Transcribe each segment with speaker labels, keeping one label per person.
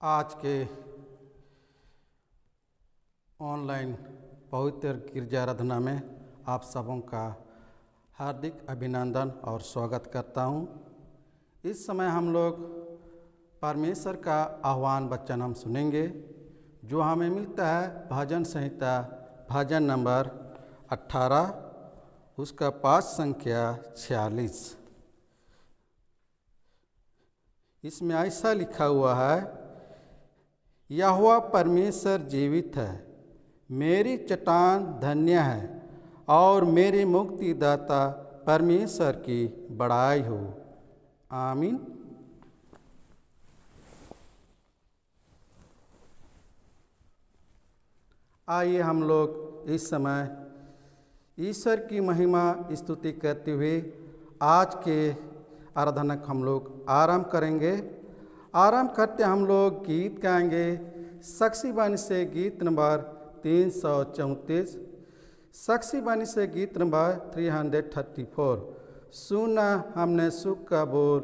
Speaker 1: आज के ऑनलाइन पवित्र गिरजा आराधना में आप सबों का हार्दिक अभिनंदन और स्वागत करता हूं। इस समय हम लोग परमेश्वर का आह्वान वचन हम सुनेंगे जो हमें मिलता है भजन संहिता भजन नंबर 18 उसका पाठ संख्या 46। इसमें ऐसा लिखा हुआ है, यहोवा परमेश्वर जीवित है, मेरी चट्टान धन्य है और मेरे मुक्तिदाता परमेश्वर की बड़ाई हो। आमीन। आइए हम लोग इस समय ईश्वर की महिमा स्तुति करते हुए आज के आराधना को हम लोग आरंभ करेंगे। आरंभ करते हम लोग गीत गाएंगे साक्षी बानी से गीत नंबर 334, साक्षी बानी से गीत नंबर 334। सुना हमने सुख का बोल,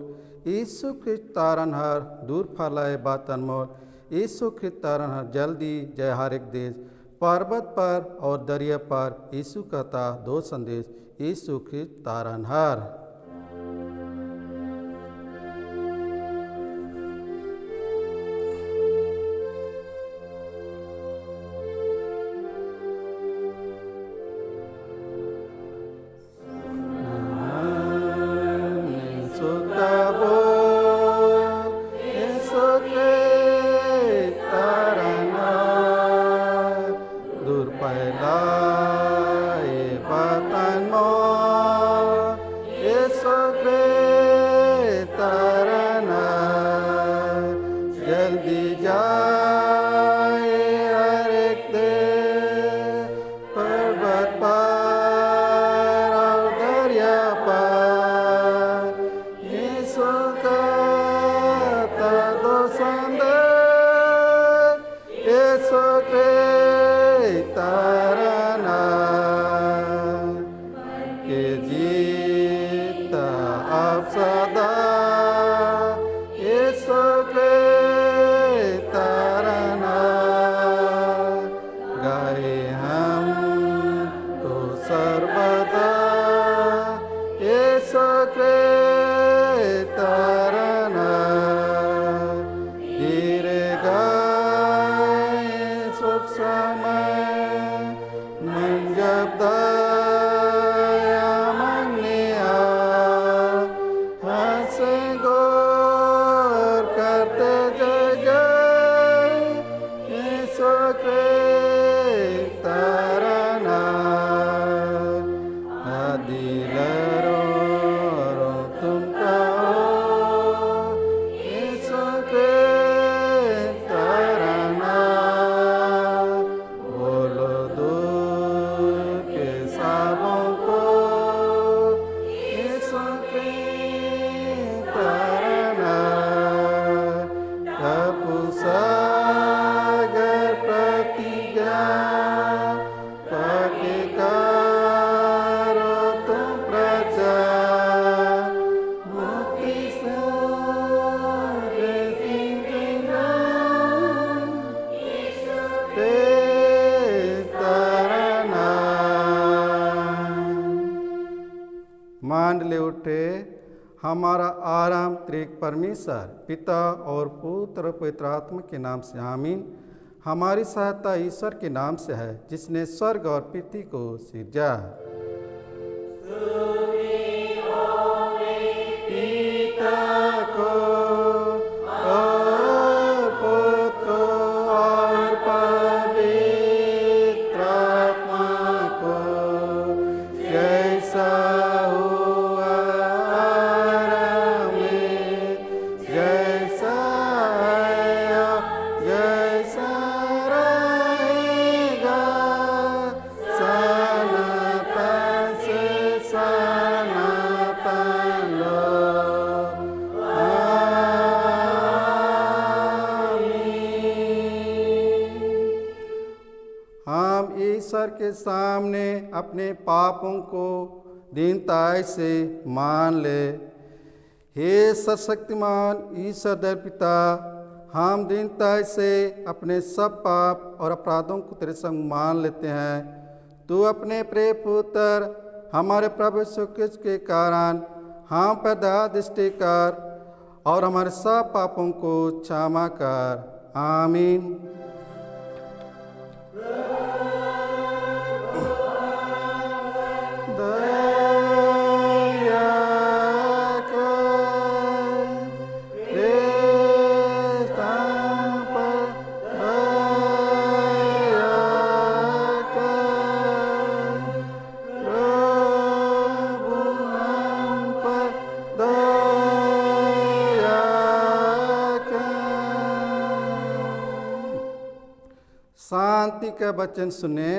Speaker 1: यीशु ख्रिस्त तारनहार दूर फैलाए बातन मोल, यीशु ख्रिस्त तारनहार जल्दी जय हर एक देश, पर्वत पर और दरिया पर यीशु का था दो संदेश, यीशु ख्रिस्त तारनहार। मांड ले उठे हमारा आराम त्रिक परमेश्वर पिता और पुत्र पवित्र आत्मा के नाम से आमीन। हमारी सहायता ईश्वर के नाम से है जिसने स्वर्ग और पृथ्वी को सिरजा। ईश्वर के सामने अपने पापों को दीनता से मान ले। हे सशक्तिमान ईश्वर पिता, हम दीनता से अपने सब पाप और अपराधों को तेरे संग मान लेते हैं। तू अपने प्रिय पुत्र हमारे प्रभु यीशु क्रिस्त के कारण हम पर दया दृष्टि कर और हमारे सब पापों को क्षमा कर। आमीन। शांति का वचन सुने।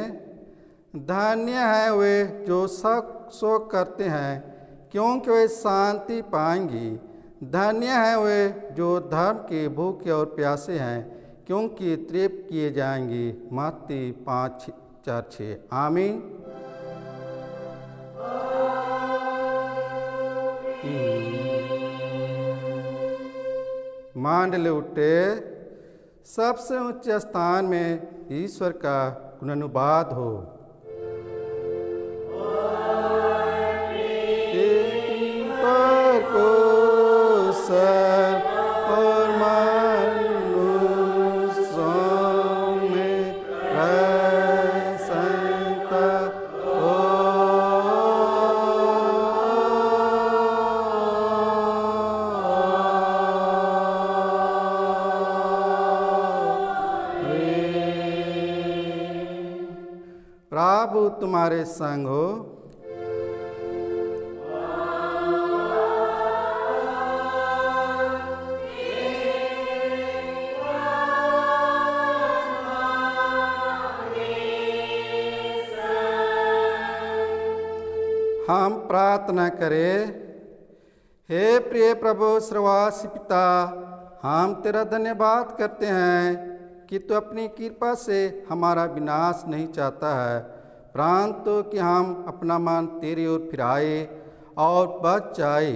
Speaker 1: धन्य है वे जो शोक करते हैं, क्योंकि वे शांति पाएंगी। धन्य है वे जो धर्म के भूखे और प्यासे हैं, क्योंकि तृप्त किए जाएंगे। मत्ती 5:4-6। आमीन। मांडले उठे। सबसे ऊंचे स्थान में ईश्वर का गुणानुवाद हो। पर को सब और मनुष्यों में प्रसन्नता हो। प्रभु तुम्हारे संग हो। हम प्रार्थना करें। हे प्रिय प्रभु सर्ववासी पिता, हम तेरा धन्यवाद करते हैं कि तू अपनी कृपा से हमारा विनाश नहीं चाहता है, परंतु कि हम अपना मन तेरी ओर फिराए और बच जाए।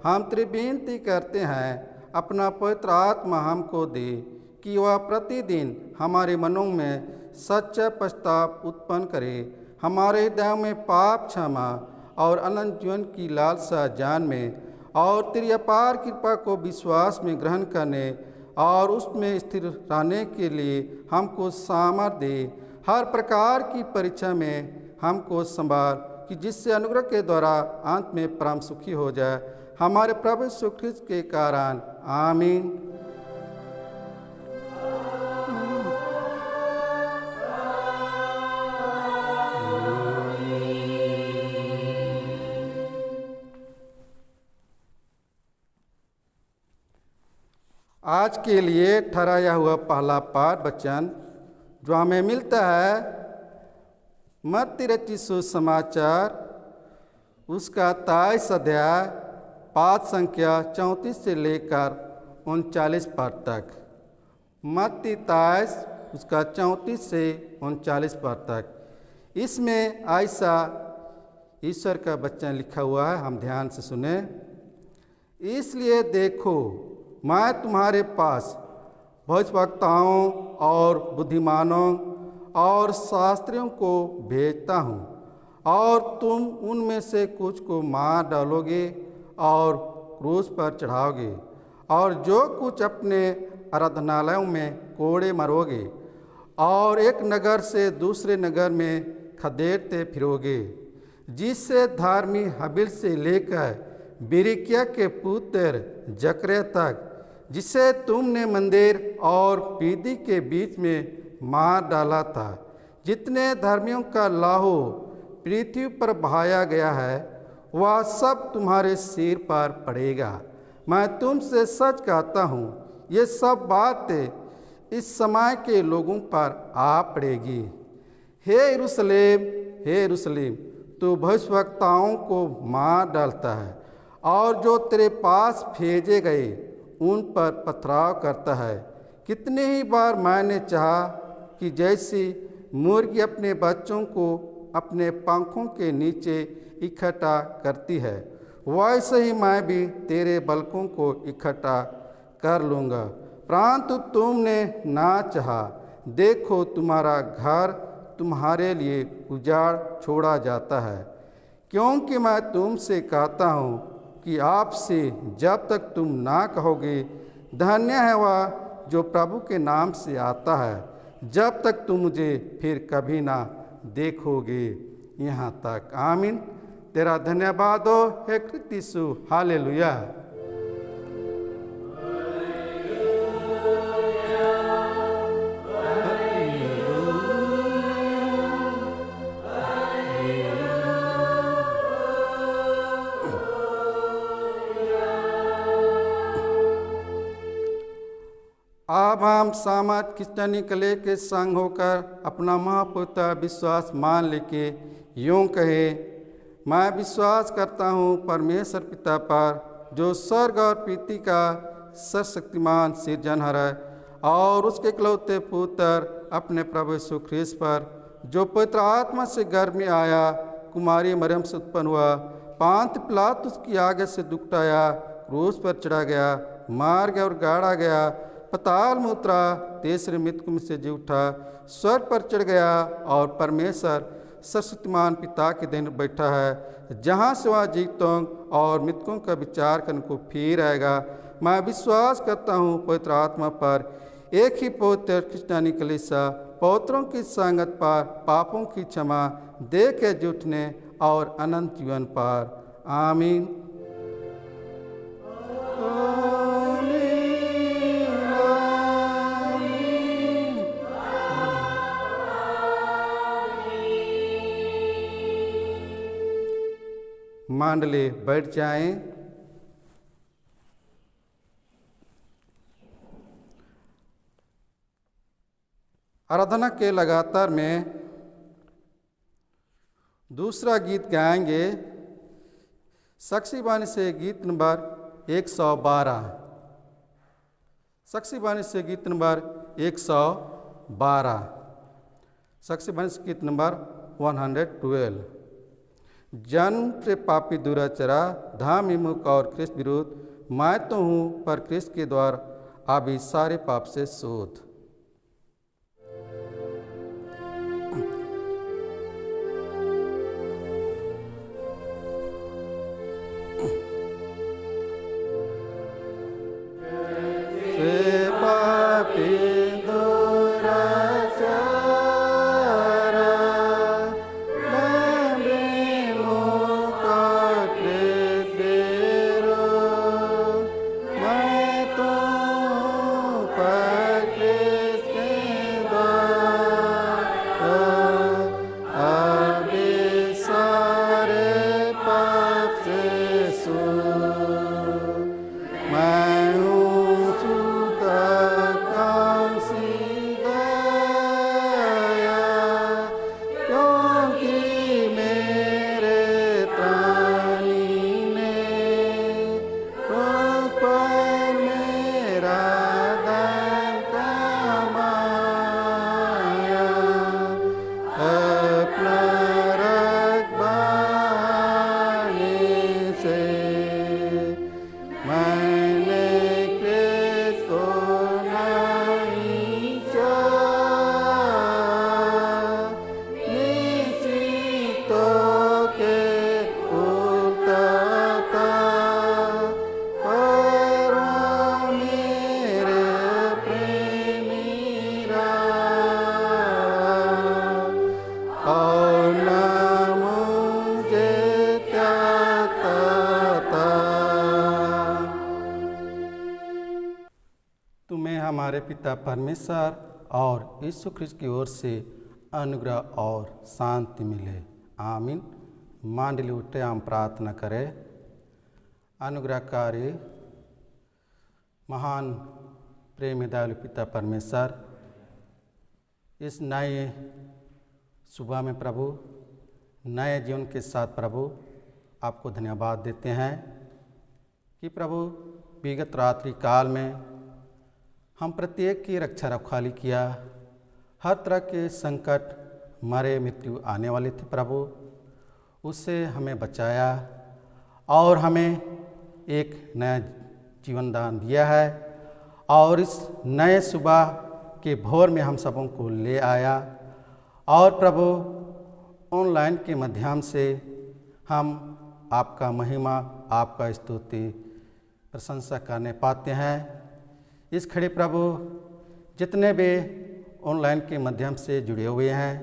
Speaker 1: हम तेरी विनती करते हैं, अपना पवित्र आत्मा हमको दे कि वह प्रतिदिन हमारे मनों में सच्चा पश्चाताप उत्पन्न करे, हमारे हृदयों में पाप क्षमा और अनंत जीवन की लालसा जान में, और तेरी अपार कृपा को विश्वास में ग्रहण करने और उसमें स्थिर रहने के लिए हमको सामर्थ्य दे। हर प्रकार की परीक्षा में हमको संभाल कि जिससे अनुग्रह के द्वारा अंत में परम सुखी हो जाए, हमारे प्रभु यीशु ख्रिस्त के कारण। आमीन। आज के लिए ठहराया हुआ पहला पाठ वचन जो हमें मिलता है मत्ती रचित सुसमाचार उसका 23 अध्याय पाठ संख्या 34 से लेकर 39 पद तक। मत्ती 23 उसका 34 से 39 पद तक। इसमें ऐसा ईश्वर का वचन लिखा हुआ है, हम ध्यान से सुने। इसलिए देखो, मैं तुम्हारे पास भविष्यवक्ताओं और बुद्धिमानों और शास्त्रियों को भेजता हूँ, और तुम उनमें से कुछ को मार डालोगे और क्रूस पर चढ़ाओगे, और जो कुछ अपने आराधनालयों में कोड़े मरोगे, और एक नगर से दूसरे नगर में खदेड़ते फिरोगे, जिससे धार्मी हबील से लेकर बिरिक्या के पुत्र जकरिया तक, जिसे तुमने मंदिर और पीढ़ी के बीच में मार डाला था। जितने धर्मियों का लाहू पृथ्वी पर बहाया गया है, वह सब तुम्हारे सिर पर पड़ेगा। मैं तुमसे सच कहता हूँ, ये सब बातें इस समय के लोगों पर आ पड़ेगी। हे यरूशलेम, हे यरूशलेम, तू भविष्यवक्ताओं को मार डालता है और जो तेरे पास भेजे गए उन पर पथराव करता है। कितने ही बार मैंने चाहा कि जैसी मुर्गी अपने बच्चों को अपने पंखों के नीचे इकट्ठा करती है, वैसे ही मैं भी तेरे बालकों को इकट्ठा कर लूँगा, परंतु तुमने ना चाहा। देखो तुम्हारा घर तुम्हारे लिए उजाड़ छोड़ा जाता है। क्योंकि मैं तुमसे कहता हूँ कि आपसे जब तक तुम ना कहोगे, धन्य है वह जो प्रभु के नाम से आता है, जब तक तुम मुझे फिर कभी ना देखोगे। यहाँ तक। आमीन। तेरा धन्यवाद हो हे कृष्ण यीशु। हालेलुया। अब हम सामर्थ क्रिश्चियनी कले के संग होकर अपना महापुत्र विश्वास मान लेके यूँ कहे, मैं विश्वास करता हूँ परमेश्वर पिता पर, जो स्वर्ग और पृथ्वी का सर्वशक्तिमान सृजनहार है, और उसके इकलौते पुत्र अपने प्रभु यीशु ख्रीस्त पर, जो पवित्र आत्मा से गर्भ में आया, कुमारी मरियम से उत्पन्न हुआ, पांत पिलातुस की आगे से दुखटाया, क्रूस पर चढ़ा गया, मार गया और गाड़ा गया, पताल में उतरा, तीसरे मृतकों में से जी उठा, स्वर्ग पर चढ़ गया और परमेश्वर सर्वशक्तिमान पिता के दिन बैठा है, जहाँ से वह जीवितों और मृतकों का विचार करने को फिर आएगा। मैं विश्वास करता हूँ पवित्र आत्मा पर, एक ही पवित्र क्रिश्चियनी कलीसिया, पवित्रों की संगत पर, पापों की क्षमा, देह के जुटने और अनंत जीवन पर। आमीन। मंडली बैठ जाएं। आराधना के लगातार में दूसरा गीत गाएंगे, साक्षी बानी से गीत नंबर 112। साक्षी बानी से गीत नंबर 112। साक्षी बानी से गीत नंबर 112। जन्म से पापी दुराचारा, धाम विमुख और ख्रिस्त विरुद्ध, मैं तो हूँ पर ख्रिस्त के द्वारा अभी सारे पाप से शुद्ध। हमारे पिता परमेश्वर और यीशु ख्रिस्त की ओर से अनुग्रह और शांति मिले। आमीन। मंडली उठे, हम प्रार्थना करें। अनुग्रहकारी महान प्रेमी दयालु पिता परमेश्वर, इस नए सुबह में प्रभु, नए जीवन के साथ प्रभु आपको धन्यवाद देते हैं कि प्रभु विगत रात्रि काल में हम प्रत्येक की रक्षा रखवाली किया। हर तरह के संकट, मरे, मृत्यु आने वाले थे प्रभु, उससे हमें बचाया और हमें एक नया जीवन दान दिया है और इस नए सुबह के भोर में हम सबों को ले आया। और प्रभु, ऑनलाइन के माध्यम से हम आपका महिमा, आपका स्तुति, प्रशंसा करने पाते हैं। इस खड़े प्रभु, जितने भी ऑनलाइन के माध्यम से जुड़े हुए हैं,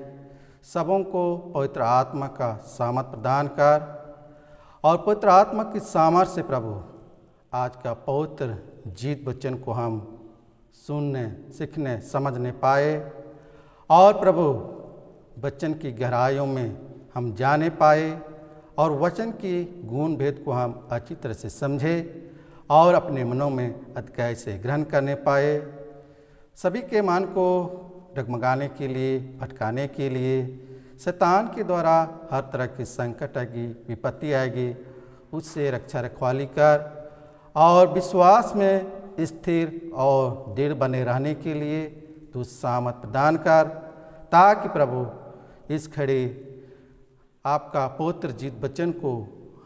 Speaker 1: सबों को पवित्र आत्मा का सामर्थ प्रदान कर, और पवित्र आत्मा की सामर्थ्य से प्रभु आज का पवित्र जीत वचन को हम सुनने, सीखने, समझने पाए, और प्रभु वचन की गहराइयों में हम जाने पाए, और वचन की गुण भेद को हम अच्छी तरह से समझे और अपने मनों में अतिकाय से ग्रहण करने पाए। सभी के मन को डगमगाने के लिए, भटकाने के लिए शैतान के द्वारा हर तरह की संकट आएगी, विपत्ति आएगी, उससे रक्षा रखवाली कर, और विश्वास में स्थिर और दृढ़ बने रहने के लिए तू सामर्थ प्रदान कर, ताकि प्रभु इस खड़े आपका पवित्र जीत वचन को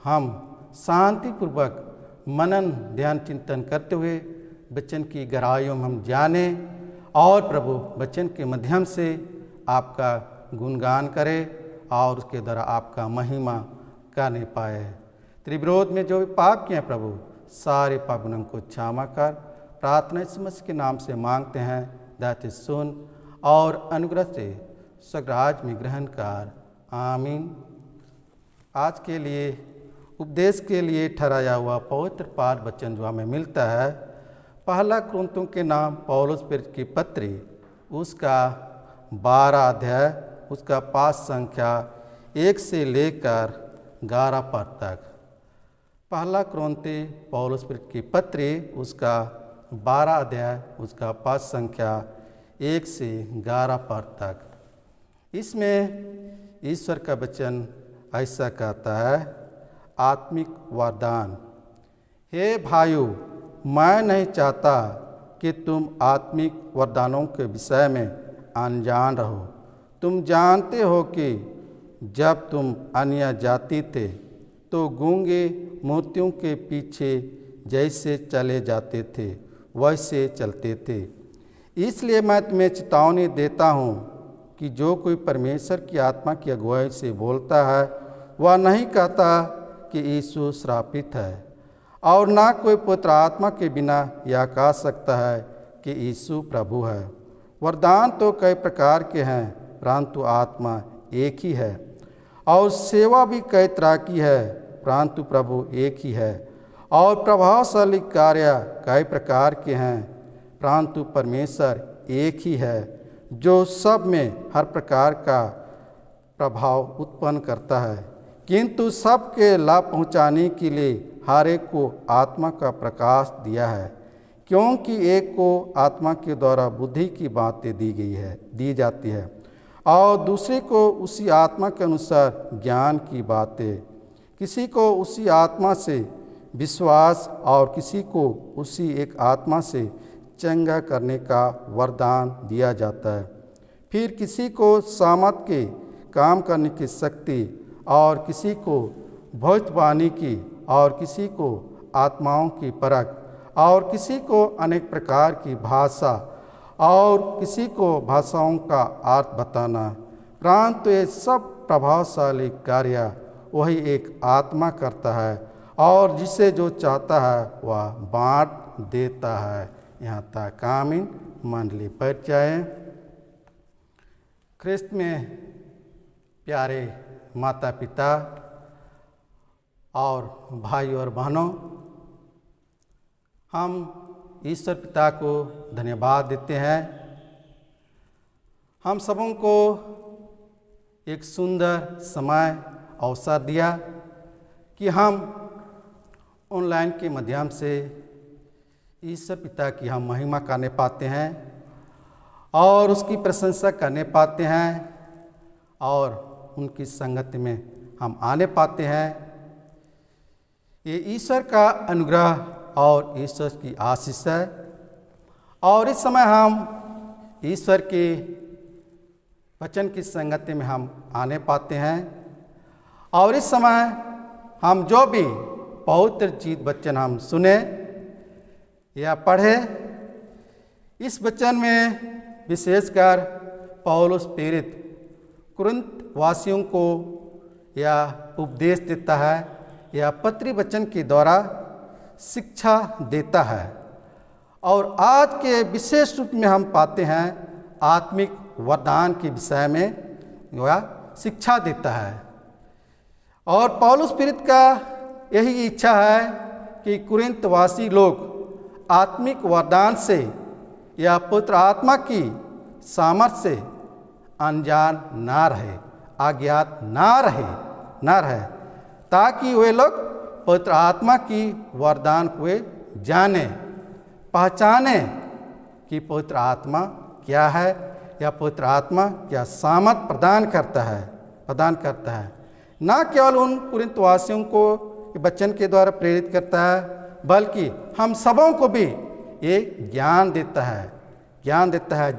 Speaker 1: हम शांतिपूर्वक मनन, ध्यान, चिंतन करते हुए वचन की गहराइयों में हम जाने, और प्रभु वचन के माध्यम से आपका गुणगान करें और उसके द्वारा आपका महिमा करने पाए। तेरे विरोध में जो भी पाप किए हैं प्रभु, सारे पापों को क्षमा कर, प्रार्थना यीशु मसीह के नाम से मांगते हैं। दाते सुन और अनुग्रह से स्वर्गराज में ग्रहण कर, आमीन। आज के लिए उपदेश के लिए ठहराया हुआ पवित्र पाठ वचन जो हमें मिलता है, पहला कुरिन्थियों के नाम पौलुस प्रेरित की पत्री, उसका 12 अध्याय, उसका पाठ संख्या 1 से लेकर 11 पद तक। पहला कुरिन्थियों पौलुस प्रेरित की पत्री, उसका 12 अध्याय, उसका पाठ संख्या 1 से 11 पद तक। इसमें ईश्वर का वचन ऐसा कहता है, आत्मिक वरदान। हे भाइयों, मैं नहीं चाहता कि तुम आत्मिक वरदानों के विषय में अनजान रहो। तुम जानते हो कि जब तुम अन्य जाति थे तो गूंगे मूर्तियों के पीछे जैसे चले जाते थे वैसे चलते थे। इसलिए मैं तुम्हें चेतावनी देता हूँ कि जो कोई परमेश्वर की आत्मा की अगुवाई से बोलता है, वह नहीं कहता कि यीशु श्रापित है, और ना कोई पुत्र आत्मा के बिना यह कह सकता है कि यीशु प्रभु है। वरदान तो कई प्रकार के हैं, परंतु आत्मा एक ही है, और सेवा भी कई तरह की है, परंतु प्रभु एक ही है। और प्रभावशाली कार्य कई प्रकार के हैं, परंतु परमेश्वर एक ही है, जो सब में हर प्रकार का प्रभाव उत्पन्न करता है, किंतु सबके लाभ पहुँचाने के लिए हर एक को आत्मा का प्रकाश दिया है। क्योंकि एक को आत्मा के द्वारा बुद्धि की बातें दी जाती है, और दूसरे को उसी आत्मा के अनुसार ज्ञान की बातें, किसी को उसी आत्मा से विश्वास, और किसी को उसी एक आत्मा से चंगा करने का वरदान दिया जाता है। फिर किसी को सामर्थ के काम करने की शक्ति, और किसी को भविष्यवाणी की, और किसी को आत्माओं की परख, और किसी को अनेक प्रकार की भाषा, और किसी को भाषाओं का अर्थ बताना। परंतु ये सब प्रभावशाली कार्य वही एक आत्मा करता है, और जिसे जो चाहता है वह बांट देता है। यहाँ तक आमीन। मंडली बैठ जाए। ख्रिस्त में प्यारे माता पिता और भाई और बहनों, हम ईश्वर पिता को धन्यवाद देते हैं। हम सबों को एक सुंदर समय अवसर दिया कि हम ऑनलाइन के माध्यम से ईश्वर पिता की हम महिमा करने पाते हैं और उसकी प्रशंसा करने पाते हैं और उनकी संगति में हम आने पाते हैं। ये ईश्वर का अनुग्रह और ईश्वर की आशीष है। और इस समय हम ईश्वर के वचन की संगति में हम आने पाते हैं और इस समय हम जो भी पवित्र चीज वचन हम सुने या पढ़े इस वचन में विशेषकर पौलुस प्रेरित कुरिन्थ वासियों को यह उपदेश देता है या पत्री वचन के द्वारा शिक्षा देता है। और आज के विशेष रूप में हम पाते हैं आत्मिक वरदान के विषय में वह शिक्षा देता है। और पौलुस प्रेरित का यही इच्छा है कि कुरिन्थ वासी लोग आत्मिक वरदान से या पवित्र आत्मा की सामर्थ्य से अनजान ना रहे, अज्ञात ना रहे, ताकि वे लोग पवित्र आत्मा की वरदान को जाने, पहचाने कि पवित्र आत्मा क्या है या पवित्र आत्मा क्या सामर्थ प्रदान करता है। न केवल उन कुरिन्थ वासियों को वचन के द्वारा प्रेरित करता है, बल्कि हम सबों को भी ये ज्ञान देता है,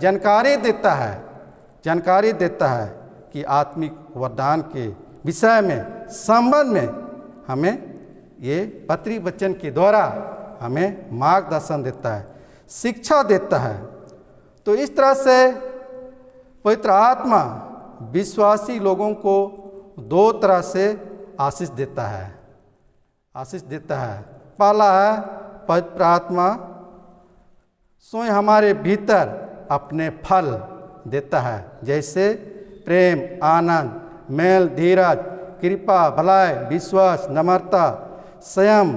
Speaker 1: जानकारी देता है कि आत्मिक वरदान के विषय में, संबंध में हमें ये पत्री वचन के द्वारा हमें मार्गदर्शन देता है, शिक्षा देता है। तो इस तरह से पवित्र आत्मा विश्वासी लोगों को दो तरह से आशीष देता है। पहला है पवित्र आत्मा स्वयं हमारे भीतर अपने फल देता है, जैसे प्रेम, आनंद, मेल, धीरज, कृपा, भलाई, विश्वास, नम्रता, संयम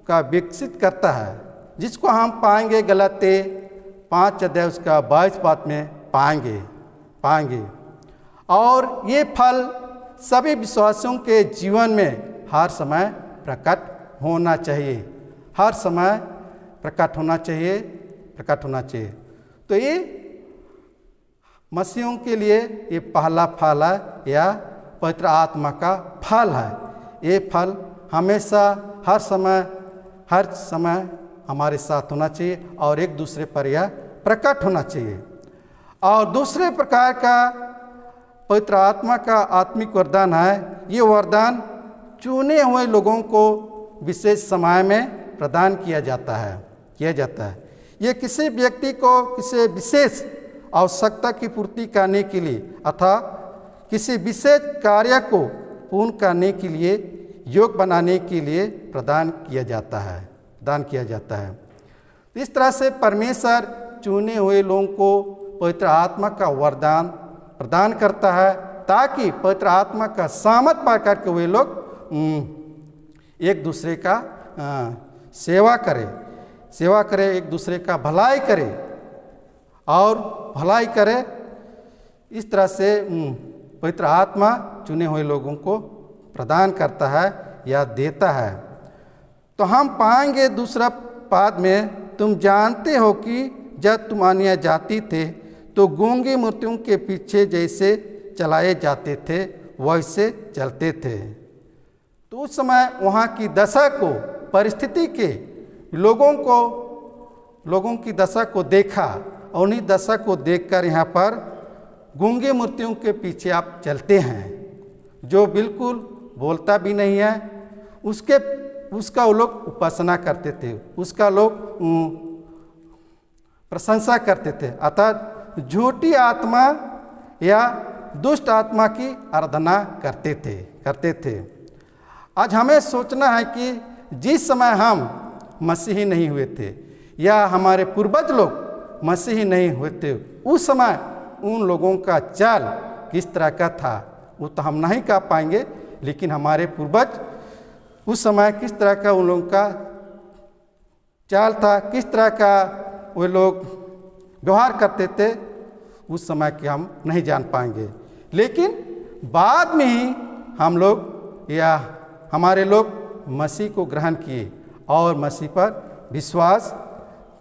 Speaker 1: का विकसित करता है, जिसको हम पाएंगे गलाती 5 अध्याय उसका 22 पद में पाएंगे। और ये फल सभी विश्वासियों के जीवन में हर समय प्रकट होना चाहिए। तो ये मसीहों के लिए ये पहला फल है या पवित्र आत्मा का फल है। ये फल हमेशा हर समय हमारे साथ होना चाहिए और एक दूसरे पर यह प्रकट होना चाहिए। और दूसरे प्रकार का पवित्र आत्मा का आत्मिक वरदान है, ये वरदान चुने हुए लोगों को विशेष समय में प्रदान किया जाता है। ये किसी व्यक्ति को किसी विशेष आवश्यकता की पूर्ति करने के लिए अथवा किसी विशेष कार्य को पूर्ण करने के लिए, योग बनाने के लिए प्रदान किया जाता है। इस तरह से परमेश्वर चुने हुए लोगों को पवित्र आत्मा का वरदान प्रदान करता है, ताकि पवित्र आत्मा का सामर्थ पा करके वे लोग एक दूसरे का सेवा करे, एक दूसरे का भलाई करे। इस तरह से पवित्र आत्मा चुने हुए लोगों को प्रदान करता है या देता है। तो हम पाएंगे दूसरा पद में, तुम जानते हो कि जब तुम अन्य जाति थे तो गूंगी मूर्तियों के पीछे जैसे चलाए जाते थे वैसे चलते थे। तो उस समय वहाँ की दशा को, परिस्थिति के लोगों की दशा को देखा, और उन्हीं दशा को देखकर यहाँ पर गूंगी मूर्तियों के पीछे आप चलते हैं, जो बिल्कुल बोलता भी नहीं है, उसका वो लोग उपासना करते थे, उसका लोग प्रशंसा करते थे, अर्थात झूठी आत्मा या दुष्ट आत्मा की आराधना करते थे। आज हमें सोचना है कि जिस समय हम मसीही नहीं हुए थे या हमारे पूर्वज लोग मसीही नहीं हुए थे, उस समय उन लोगों का चाल किस तरह का था वो तो हम नहीं कह पाएंगे, लेकिन हमारे पूर्वज उस समय किस तरह का उन लोगों का चाल था, किस तरह का वे लोग व्यवहार करते थे, उस समय के हम नहीं जान पाएंगे। लेकिन बाद में ही हम लोग या हमारे लोग मसीह को ग्रहण किए और मसीह पर विश्वास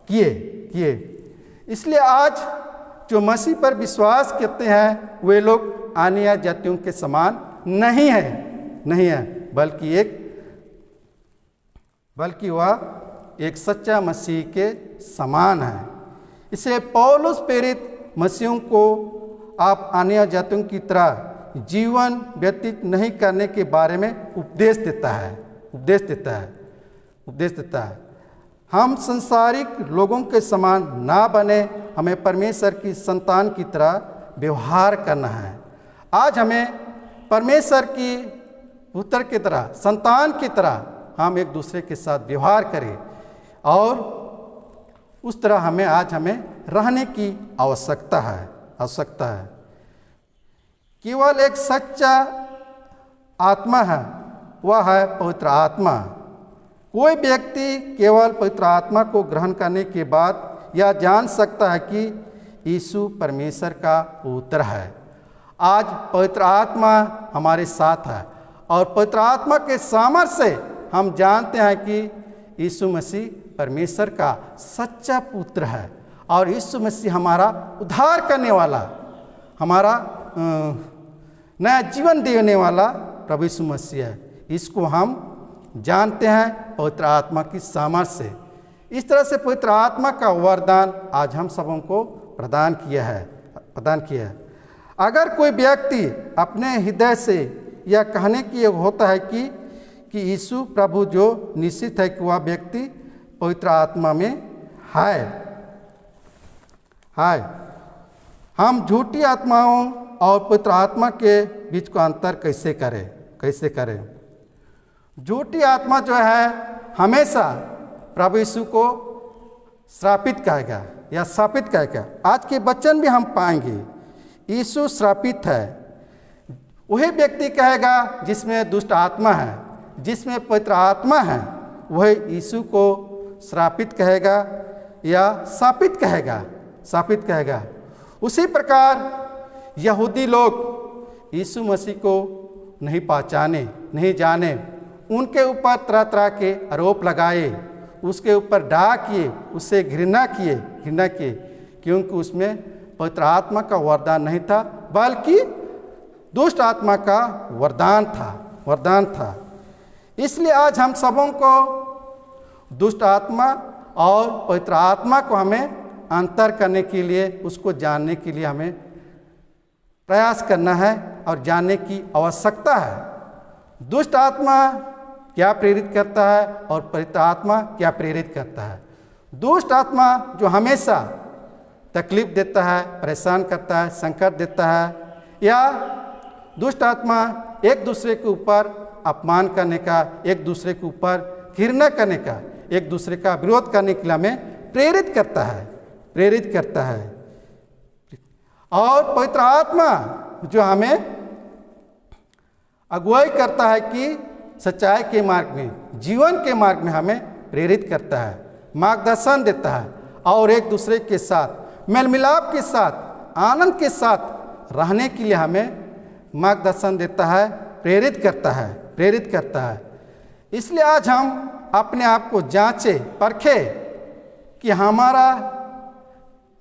Speaker 1: किए। इसलिए आज जो मसीह पर विश्वास करते हैं वे लोग अन्य जातियों के समान नहीं है, बल्कि वह एक सच्चा मसीह के समान है। इसे पौलुस प्रेरित मसीहों को आप अन्य जातियों की तरह जीवन व्यतीत नहीं करने के बारे में उपदेश देता है। हम संसारिक लोगों के समान ना बने, हमें परमेश्वर की संतान की तरह व्यवहार करना है। आज हमें परमेश्वर की पुत्र की तरह, संतान की तरह हम एक दूसरे के साथ व्यवहार करें और उस तरह हमें रहने की आवश्यकता है। केवल एक सच्चा आत्मा है, वह है पवित्र आत्मा। कोई व्यक्ति केवल पवित्र आत्मा को ग्रहण करने के बाद यह जान सकता है कि यीशु परमेश्वर का पुत्र है। आज पवित्र आत्मा हमारे साथ है और पवित्र आत्मा के सामर्थ्य से हम जानते हैं कि यीशु मसीह परमेश्वर का सच्चा पुत्र है और यीशु मसीह हमारा उद्धार करने वाला, हमारा नया जीवन देने वाला प्रभु यीशु मसीह है। इसको हम जानते हैं पवित्र आत्मा की सामर्थ्य से। इस तरह से पवित्र आत्मा का वरदान आज हम सबों को प्रदान किया है। अगर कोई व्यक्ति अपने हृदय से यह कहने की होता है कि यीशु प्रभु, जो निश्चित है कि वह व्यक्ति पवित्र आत्मा में है। हम झूठी आत्माओं और पवित्र आत्मा के बीच को अंतर कैसे करें? झूठी आत्मा जो है हमेशा प्रभु यीशु को श्रापित कहेगा या शापित कहेगा। आज के वचन भी हम पाएंगे यीशु श्रापित है। वही व्यक्ति कहेगा जिसमें दुष्ट आत्मा है, जिसमें पवित्र आत्मा है, वह यीशु को श्रापित कहेगा या शापित कहेगा। उसी प्रकार यहूदी लोग यीशु मसीह को नहीं पहचाने, नहीं जाने, उनके ऊपर तरह तरह के आरोप लगाए, उसके ऊपर डाह किए, उससे घृणा किए, क्योंकि उसमें पवित्र आत्मा का वरदान नहीं था, बल्कि दुष्ट आत्मा का वरदान था। इसलिए आज हम सबों को दुष्ट आत्मा और पवित्र आत्मा को हमें अंतर करने के लिए, उसको जानने के लिए हमें प्रयास करना है और जानने की आवश्यकता है। दुष्ट आत्मा क्या प्रेरित करता है और पवित्र आत्मा क्या प्रेरित करता है? दुष्ट आत्मा जो हमेशा तकलीफ देता है, परेशान करता है, संकट देता है, या दुष्ट आत्मा एक दूसरे के ऊपर अपमान करने का, एक दूसरे के ऊपर घृणा करने का, एक दूसरे का विरोध करने के लिए हमें प्रेरित करता है। और पवित्र आत्मा जो हमें अगुवाई करता है कि सच्चाई के मार्ग में, जीवन के मार्ग में हमें प्रेरित करता है, मार्गदर्शन देता है और एक दूसरे के साथ मेल मिलाप के साथ, आनंद के साथ रहने के लिए हमें मार्गदर्शन देता है, प्रेरित करता है। इसलिए आज हम अपने आप को जांचें, परखें कि हमारा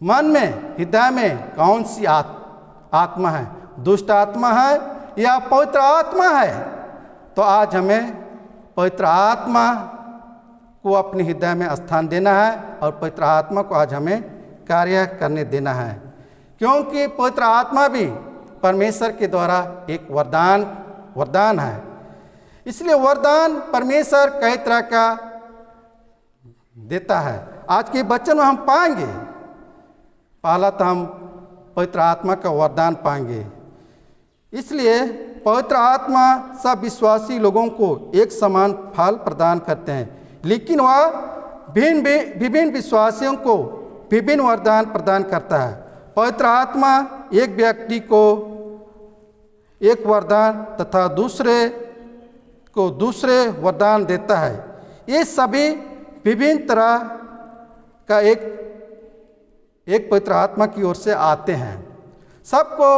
Speaker 1: मन में, हृदय में कौन सी आत्मा है, दुष्ट आत्मा है या पवित्र आत्मा है। तो आज हमें पवित्र आत्मा को अपने हृदय में स्थान देना है और पवित्र आत्मा को आज हमें कार्य करने देना है, क्योंकि पवित्र आत्मा भी परमेश्वर के द्वारा एक वरदान है। इसलिए वरदान परमेश्वर कई तरह का देता है। आज के वचन में हम पाएंगे, पहला तो हम पवित्र आत्मा का वरदान पाएंगे। इसलिए पवित्र आत्मा सब विश्वासी लोगों को एक समान फल प्रदान करते हैं, लेकिन वह विभिन्न विश्वासियों को विभिन्न वरदान प्रदान करता है। पवित्र आत्मा एक व्यक्ति को एक वरदान तथा दूसरे को दूसरे वरदान देता है। ये सभी विभिन्न तरह का एक पवित्र आत्मा की ओर से आते हैं। सबको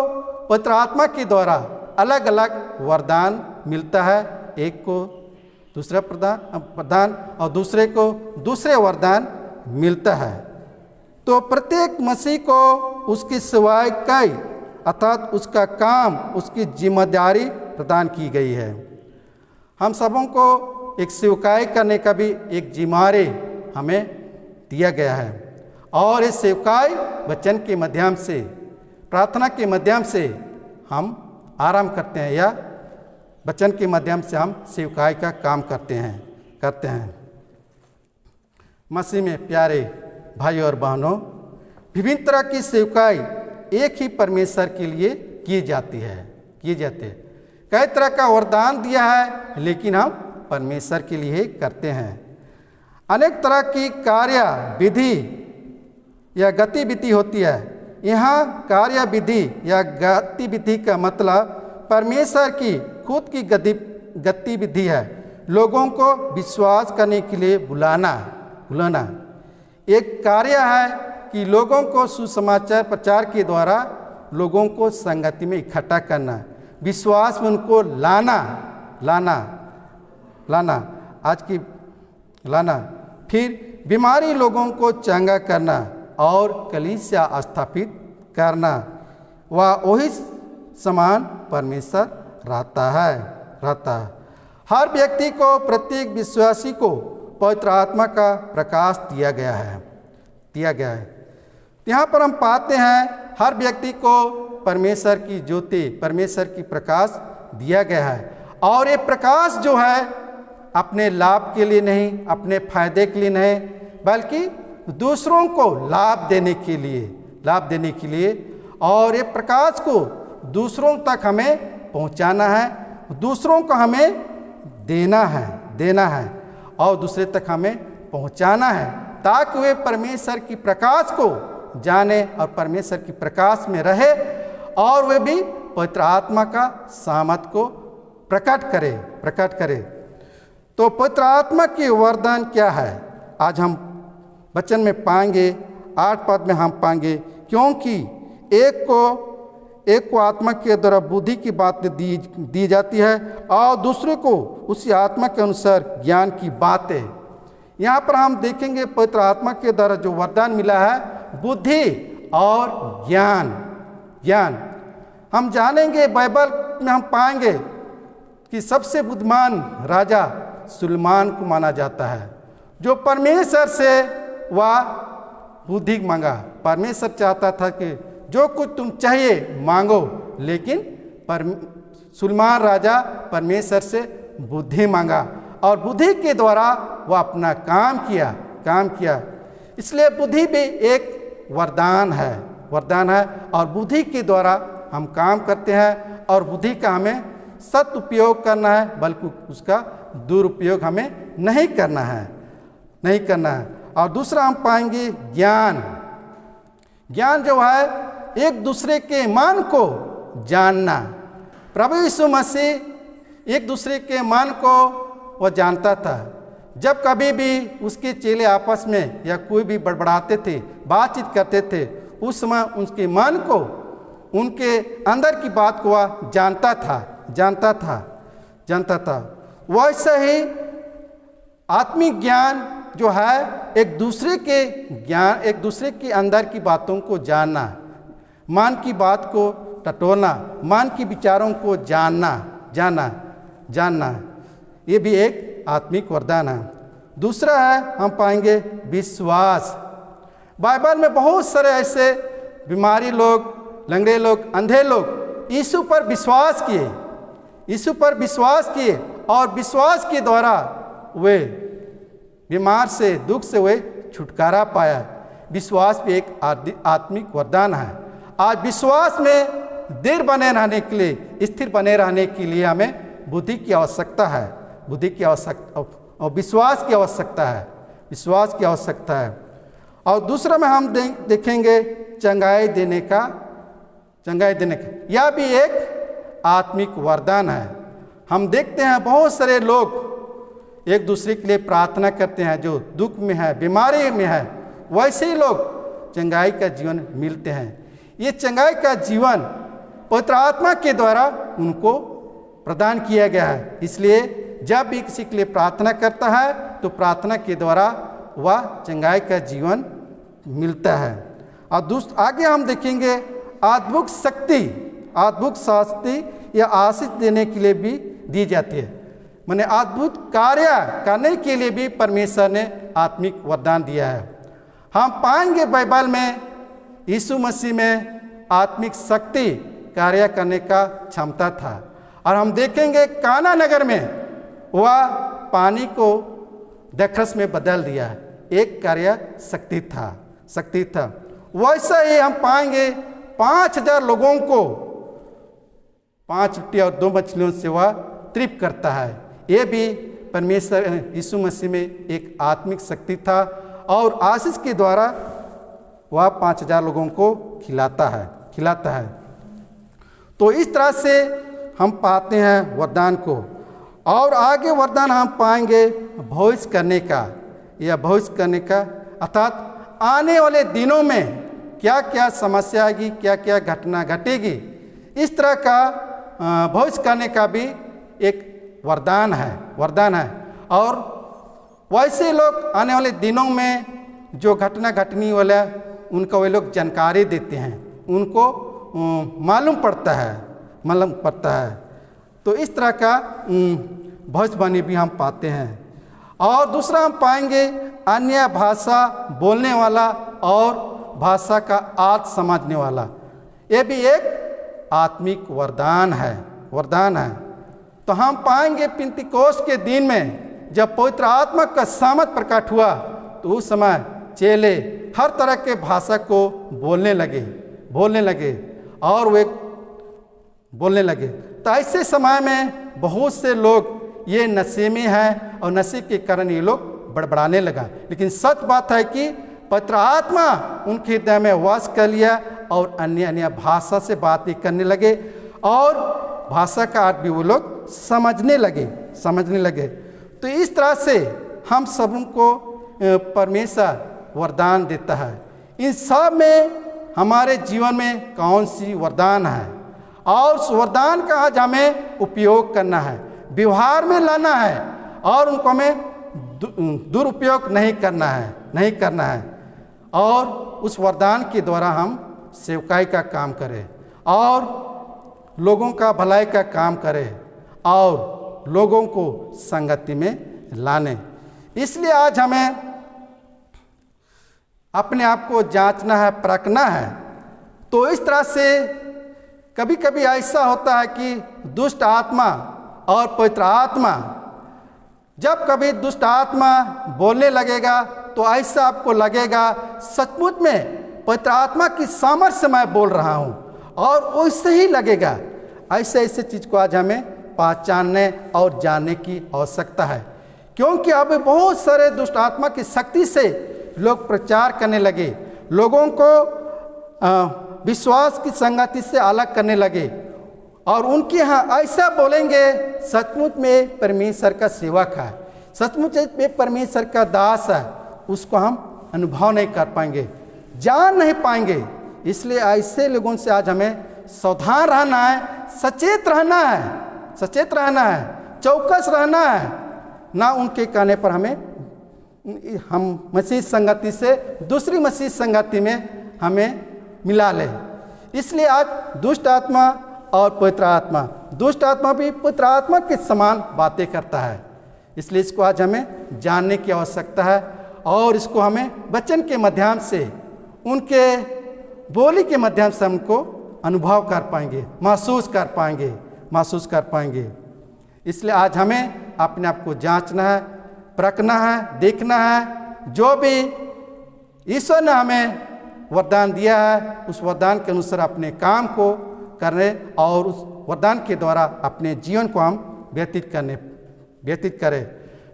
Speaker 1: पवित्र आत्मा के द्वारा अलग अलग वरदान मिलता है। एक को दूसरा प्रदान और दूसरे को दूसरे वरदान मिलता है। तो प्रत्येक मसीह को उसकी सेवाएं कई, अर्थात उसका काम, उसकी जिम्मेदारी प्रदान की गई है। हम सबों को एक सेवकाई करने का भी एक जिम्मेदारी हमें दिया गया है और इस सेवकाई वचन के माध्यम से, प्रार्थना के माध्यम से हम आराम करते हैं या वचन के माध्यम से हम सेवकाई का काम करते हैं। मसीह में प्यारे भाई और बहनों, विभिन्न तरह की सेवकाई एक ही परमेश्वर के लिए की जाते हैं। कई तरह का वरदान दिया है, लेकिन हम परमेश्वर के लिए ही करते हैं। अनेक तरह की कार्य विधि या गतिविधि होती है। यहाँ कार्य विधि या गतिविधि का मतलब परमेश्वर की खुद की गतिविधि है। लोगों को विश्वास करने के लिए बुलाना। एक कार्य है कि लोगों को सुसमाचार प्रचार के द्वारा लोगों को संगति में इकट्ठा करना, विश्वास में उनको लाना फिर बीमारी लोगों को चंगा करना और कलीसिया स्थापित करना। वही समान परमेश्वर रहता है। हर व्यक्ति को, प्रत्येक विश्वासी को पवित्र आत्मा का प्रकाश दिया गया है। यहाँ पर हम पाते हैं हर व्यक्ति को परमेश्वर की ज्योति, परमेश्वर की प्रकाश दिया गया है। और ये प्रकाश जो है अपने लाभ के लिए नहीं, अपने फायदे के लिए नहीं, बल्कि दूसरों को लाभ देने के लिए और ये प्रकाश को दूसरों तक हमें पहुंचाना है, दूसरों को हमें देना है और दूसरे तक हमें पहुंचाना है, ताकि वे परमेश्वर की प्रकाश को जाने और परमेश्वर की प्रकाश में रहे और वे भी पवित्र आत्मा का सामर्थ को प्रकट करे। तो पवित्र आत्मा की वरदान क्या है? आज हम वचन में पाएंगे, 8 पद में हम पाएंगे, क्योंकि एक को आत्मा के द्वारा बुद्धि की बातें दी जाती है और दूसरे को उसी आत्मा के अनुसार ज्ञान की बातें। यहाँ पर हम देखेंगे पवित्र आत्मा के द्वारा जो वरदान मिला है, बुद्धि और ज्ञान। हम जानेंगे, बाइबल में हम पाएंगे कि सबसे बुद्धिमान राजा सुलेमान को माना जाता है, जो परमेश्वर से वह बुद्धि मांगा। परमेश्वर चाहता था कि जो कुछ तुम चाहिए मांगो, लेकिन सुलेमान राजा परमेश्वर से बुद्धि मांगा और बुद्धि के द्वारा वह अपना काम किया। इसलिए बुद्धि भी एक वरदान है और बुद्धि के द्वारा हम काम करते हैं और बुद्धि का हमें सदुपयोग करना है, बल्कि उसका दुरुपयोग हमें नहीं करना है। और दूसरा हम पाएंगे ज्ञान जो है एक दूसरे के मन को जानना। प्रभु यीशु मसीह एक दूसरे के मन को वह जानता था। जब कभी भी उसके चेले आपस में या कोई भी बड़बड़ाते थे, बातचीत करते थे, उस समय उनके मन को, उनके अंदर की बात को वह जानता था। वैसे ही आत्मिक ज्ञान जो है एक दूसरे के अंदर की बातों को जानना, मन की बात को टटोलना, मन की विचारों को जानना, ये भी एक आत्मिक वरदान है। दूसरा है, हम पाएंगे विश्वास। बाइबल में बहुत सारे ऐसे बीमारी लोग, लंगड़े लोग, अंधे लोग यीशु पर विश्वास किए और विश्वास के द्वारा वे बीमार से, दुख से वे छुटकारा पाया। विश्वास भी एक आत्मिक वरदान है। आज विश्वास में स्थिर बने रहने के लिए हमें बुद्धि की आवश्यकता है, और विश्वास की आवश्यकता है। और दूसरा में हम देखेंगे चंगाई देने का, यह भी एक आत्मिक वरदान है। हम देखते हैं बहुत सारे लोग एक दूसरे के लिए प्रार्थना करते हैं, जो दुख में है, बीमारी में है, वैसे ही लोग चंगाई का जीवन मिलते हैं। ये चंगाई का जीवन पवित्र आत्मा के द्वारा उनको प्रदान किया गया है। इसलिए जब भी किसी के लिए प्रार्थना करता है तो प्रार्थना के द्वारा वह चंगाई का जीवन मिलता है। और आगे हम देखेंगे अद्भुत शक्ति या आशीष देने के लिए भी दी जाती है। माने अद्भुत कार्य करने के लिए भी परमेश्वर ने आत्मिक वरदान दिया है। हम पाएंगे बाइबल में यीशु मसीह में आत्मिक शक्ति कार्य करने का क्षमता था। और हम देखेंगे काना नगर में वह पानी को द्राक्षरस में बदल दिया। एक कार्य शक्ति था। वैसा ही हम पाएंगे 5,000 लोगों को 5 रोटी और 2 मछलियों से वह तृप्त करता है। ये भी परमेश्वर यीशु मसीह में एक आत्मिक शक्ति था और आशीष के द्वारा वह 5,000 लोगों को खिलाता है। तो इस तरह से हम पाते हैं वरदान को। और आगे वरदान हम पाएंगे भविष्य करने का, अर्थात आने वाले दिनों में क्या क्या समस्या आएगी, क्या क्या घटना घटेगी, इस तरह का भविष्य करने का भी एक वरदान है। और वैसे लोग आने वाले दिनों में जो घटना घटने वाला उनको वे लोग जानकारी देते हैं, उनको मालूम पड़ता है। तो इस तरह का भविष्यवाणी भी हम पाते हैं। और दूसरा हम पाएंगे अन्य भाषा बोलने वाला और भाषा का अर्थ समझने वाला। ये भी एक आत्मिक वरदान है। तो हम पाएंगे पिंतीकोस्त के दिन में जब पवित्र आत्मा का सामर्थ प्रकट हुआ तो उस समय चेले हर तरह के भाषा को बोलने लगे और वे बोलने लगे। तो ऐसे समय में बहुत से लोग ये नशे में हैं और नशे के कारण ये लोग बड़बड़ाने लगा। लेकिन सच बात है कि पवित्र आत्मा उनके हृदय में वास कर लिया और अन्य भाषा से बातें करने लगे और भाषा का अर्थ भी वो लोग समझने लगे। तो इस तरह से हम सबको परमेश्वर वरदान देता है। इन सब में हमारे जीवन में कौन सी वरदान है और उस वरदान का आज हमें उपयोग करना है, व्यवहार में लाना है और उनको हमें दुरुपयोग नहीं करना है। और उस वरदान के द्वारा हम सेवकाई का काम करें और लोगों का भलाई का काम करें और लोगों को संगति में लाने। इसलिए आज हमें अपने आप को जांचना है, परखना है। तो इस तरह से कभी कभी ऐसा होता है कि दुष्ट आत्मा और पवित्र आत्मा, जब कभी दुष्ट आत्मा बोलने लगेगा तो ऐसा आपको लगेगा सचमुच में पवित्र आत्मा की सामर्थ्य से मैं बोल रहा हूँ और वैसे ही लगेगा। ऐसे चीज़ को आज हमें पहचानने और जानने की आवश्यकता है, क्योंकि अब बहुत सारे दुष्ट आत्मा की शक्ति से लोग प्रचार करने लगे, लोगों को विश्वास की संगति से अलग करने लगे और उनके यहाँ ऐसा बोलेंगे सचमुच में परमेश्वर का सेवक है, सचमुच में परमेश्वर का दास है, उसको हम अनुभव नहीं कर पाएंगे, जान नहीं पाएंगे। इसलिए ऐसे लोगों से आज हमें सावधान रहना है, सचेत रहना है, चौकस रहना है। ना उनके कहने पर हम मसीह संगति से दूसरी मसीह संगति में हमें मिला ले। इसलिए आज दुष्ट आत्मा और पवित्र आत्मा, दुष्ट आत्मा भी पवित्र आत्मा के समान बातें करता है। इसलिए इसको आज हमें जानने की आवश्यकता है और इसको हमें वचन के माध्यम से, उनके बोली के माध्यम से हमको अनुभव कर पाएंगे, महसूस कर पाएंगे। इसलिए आज हमें अपने आप को जांचना है, परखना है, देखना है। जो भी ईश्वर ने हमें वरदान दिया है उस वरदान के अनुसार अपने काम को करने और उस वरदान के द्वारा अपने जीवन को हम व्यतीत करें।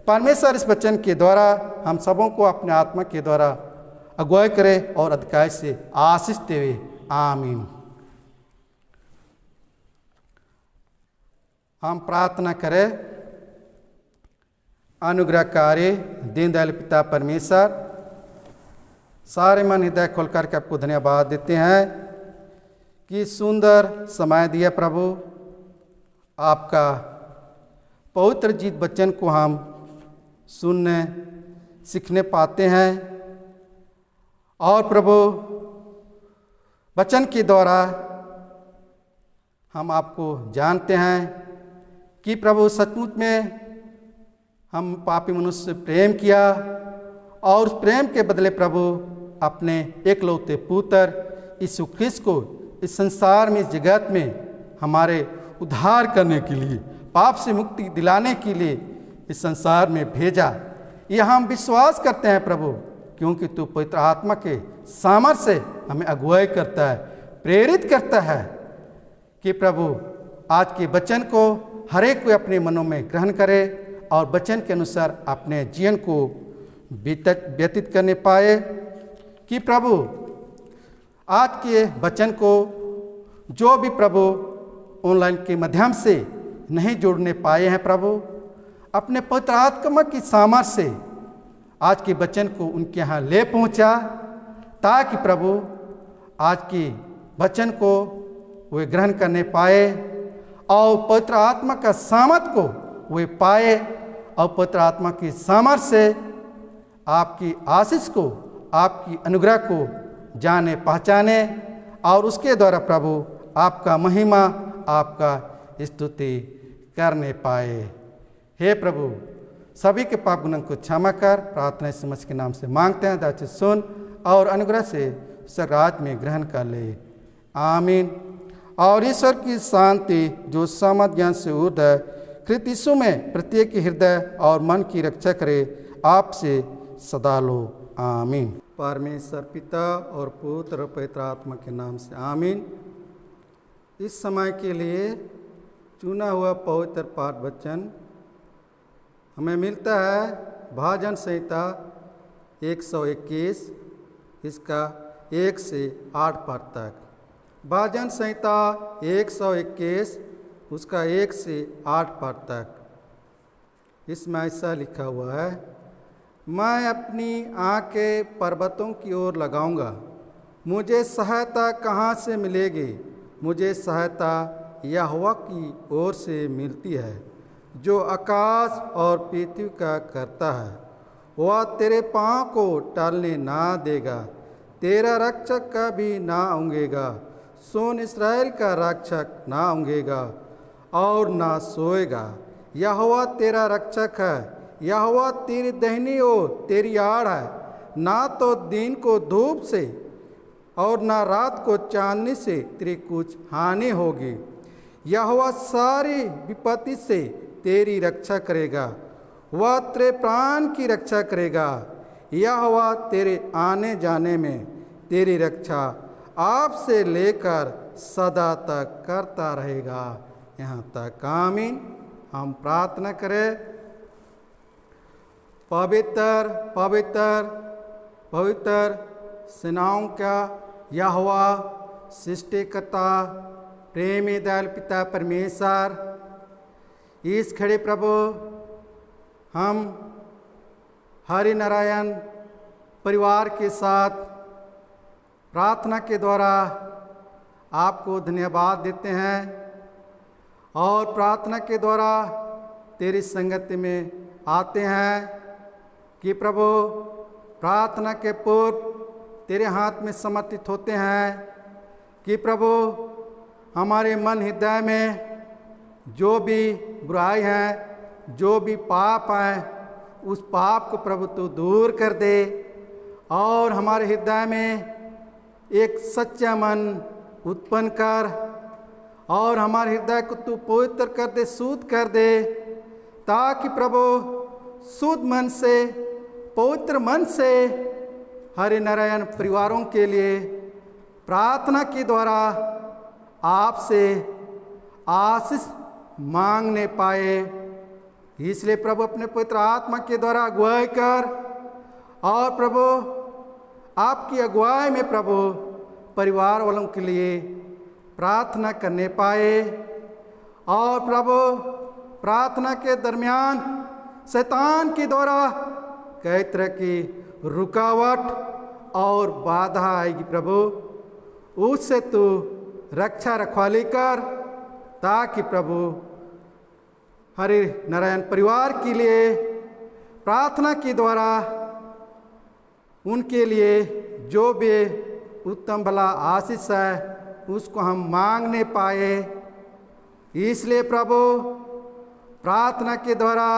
Speaker 1: परमेश्वर इस वचन के द्वारा हम सबों को अपने आत्मा के द्वारा अगुवाई करे और अधिकार से आशीष देवे। आमीन। हम प्रार्थना करें। अनुग्रहकारी दीनदयाल पिता परमेश्वर, सारे मन हृदय खोल करके आपको धन्यवाद देते हैं कि सुंदर समय दिया प्रभु। आपका पवित्र जीत वचन को हम सुनने सीखने पाते हैं और प्रभु वचन के द्वारा हम आपको जानते हैं कि प्रभु सचमुच में हम पापी मनुष्य से प्रेम किया और उस प्रेम के बदले प्रभु अपने एकलौते पुत्र यीशु ख्रिस्त को इस संसार में, इस जगत में हमारे उद्धार करने के लिए, पाप से मुक्ति दिलाने के लिए इस संसार में भेजा। यह हम विश्वास करते हैं प्रभु क्योंकि तू पवित्र आत्मा के सामर्थ्य से हमें अगुवाई करता है, प्रेरित करता है कि प्रभु आज के वचन को हर एक कोई अपने मनों में ग्रहण करे और वचन के अनुसार अपने जीवन को व्यतीत करने पाए। कि प्रभु आज के वचन को जो भी प्रभु ऑनलाइन के माध्यम से नहीं जोड़ने पाए हैं, प्रभु अपने पवित्र आत्मा की सामर्थ्य से आज के वचन को उनके यहाँ ले पहुँचा, ताकि प्रभु आज के वचन को वे ग्रहण करने पाए और पवित्र आत्मा का सामर्थ को वे पाए और पवित्र आत्मा की सामर्थ्य से आपकी आशीष को, आपकी अनुग्रह को जाने पहचाने और उसके द्वारा प्रभु आपका महिमा, आपका स्तुति करने पाए। हे प्रभु, सभी के पाप गुनाह को क्षमा कर, प्रार्थना समझ के नाम से मांगते हैं, दाची सुन और अनुग्रह से स्वर्गराज में ग्रहण कर ले। आमीन। और ईश्वर की शांति जो समझ ज्ञान से ऊर्ध्व है, कृत यीशु में प्रत्येक हृदय और मन की रक्षा करे, आपसे सदा लो। आमीन। परमेश्वर पिता और पुत्र और पवित्र आत्मा के नाम से आमीन। इस समय के लिए चुना हुआ पवित्र पाठ वचन हमें मिलता है भजन संहिता 121, इसका 1 से 8 पद तक। भजन संहिता 121 उसका 1 से 8 पद तक। इसमें ऐसा लिखा हुआ है, मैं अपनी आँखें पर्वतों की ओर लगाऊंगा, मुझे सहायता कहाँ से मिलेगी? मुझे सहायता यहोवा की ओर से मिलती है, जो आकाश और पृथ्वी का करता है। वह तेरे पाँव को टलने ना देगा, तेरा रक्षक कभी ना ऊँघेगा। सुन, इस्राएल का रक्षक ना ऊँघेगा और ना सोएगा। यहोवा तेरा रक्षक है, यहोवा तेरी दाहिनी ओर तेरी आड़ है। ना तो दिन को धूप से और ना रात को चांदनी से तेरी कुछ हानि होगी। यहोवा सारी विपत्ति से तेरी रक्षा करेगा, वह तेरे प्राण की रक्षा करेगा। यहोवा तेरे आने जाने में तेरी रक्षा आप से लेकर सदा तक करता रहेगा। यहाँ तक आमीन। हम प्रार्थना करें। पवित्र पवित्र पवित्र सेनाओं का यहोवा सृष्टिकर्ता प्रेमी दयालु पिता परमेश्वर, इस खड़े प्रभु हम हरि नारायण परिवार के साथ प्रार्थना के द्वारा आपको धन्यवाद देते हैं और प्रार्थना के द्वारा तेरी संगति में आते हैं कि प्रभु प्रार्थना के पूर्व तेरे हाथ में समर्पित होते हैं कि प्रभु हमारे मन हृदय में जो भी बुराई है, जो भी पाप है, उस पाप को प्रभु तू दूर कर दे और हमारे हृदय में एक सच्चा मन उत्पन्न कर और हमारे हृदय को तू पवित्र कर दे, शुद्ध कर दे, ताकि प्रभु शुद्ध मन से, पवित्र मन से हरि नारायण परिवारों के लिए प्रार्थना के द्वारा आपसे आशीष मांगने पाए। इसलिए प्रभु अपने पवित्र आत्मा के द्वारा अगुवाई कर और प्रभु आपकी अगुवाई में प्रभु परिवार वालों के लिए प्रार्थना करने पाए और प्रभु प्रार्थना के दरमियान शैतान के द्वारा कई तरह की रुकावट और बाधा आएगी प्रभु, उससे तू रक्षा रखवाली कर, ताकि प्रभु हरि नारायण परिवार के लिए प्रार्थना के द्वारा उनके लिए जो भी उत्तम भला आशीष है उसको हम मांगने पाए। इसलिए प्रभु प्रार्थना के द्वारा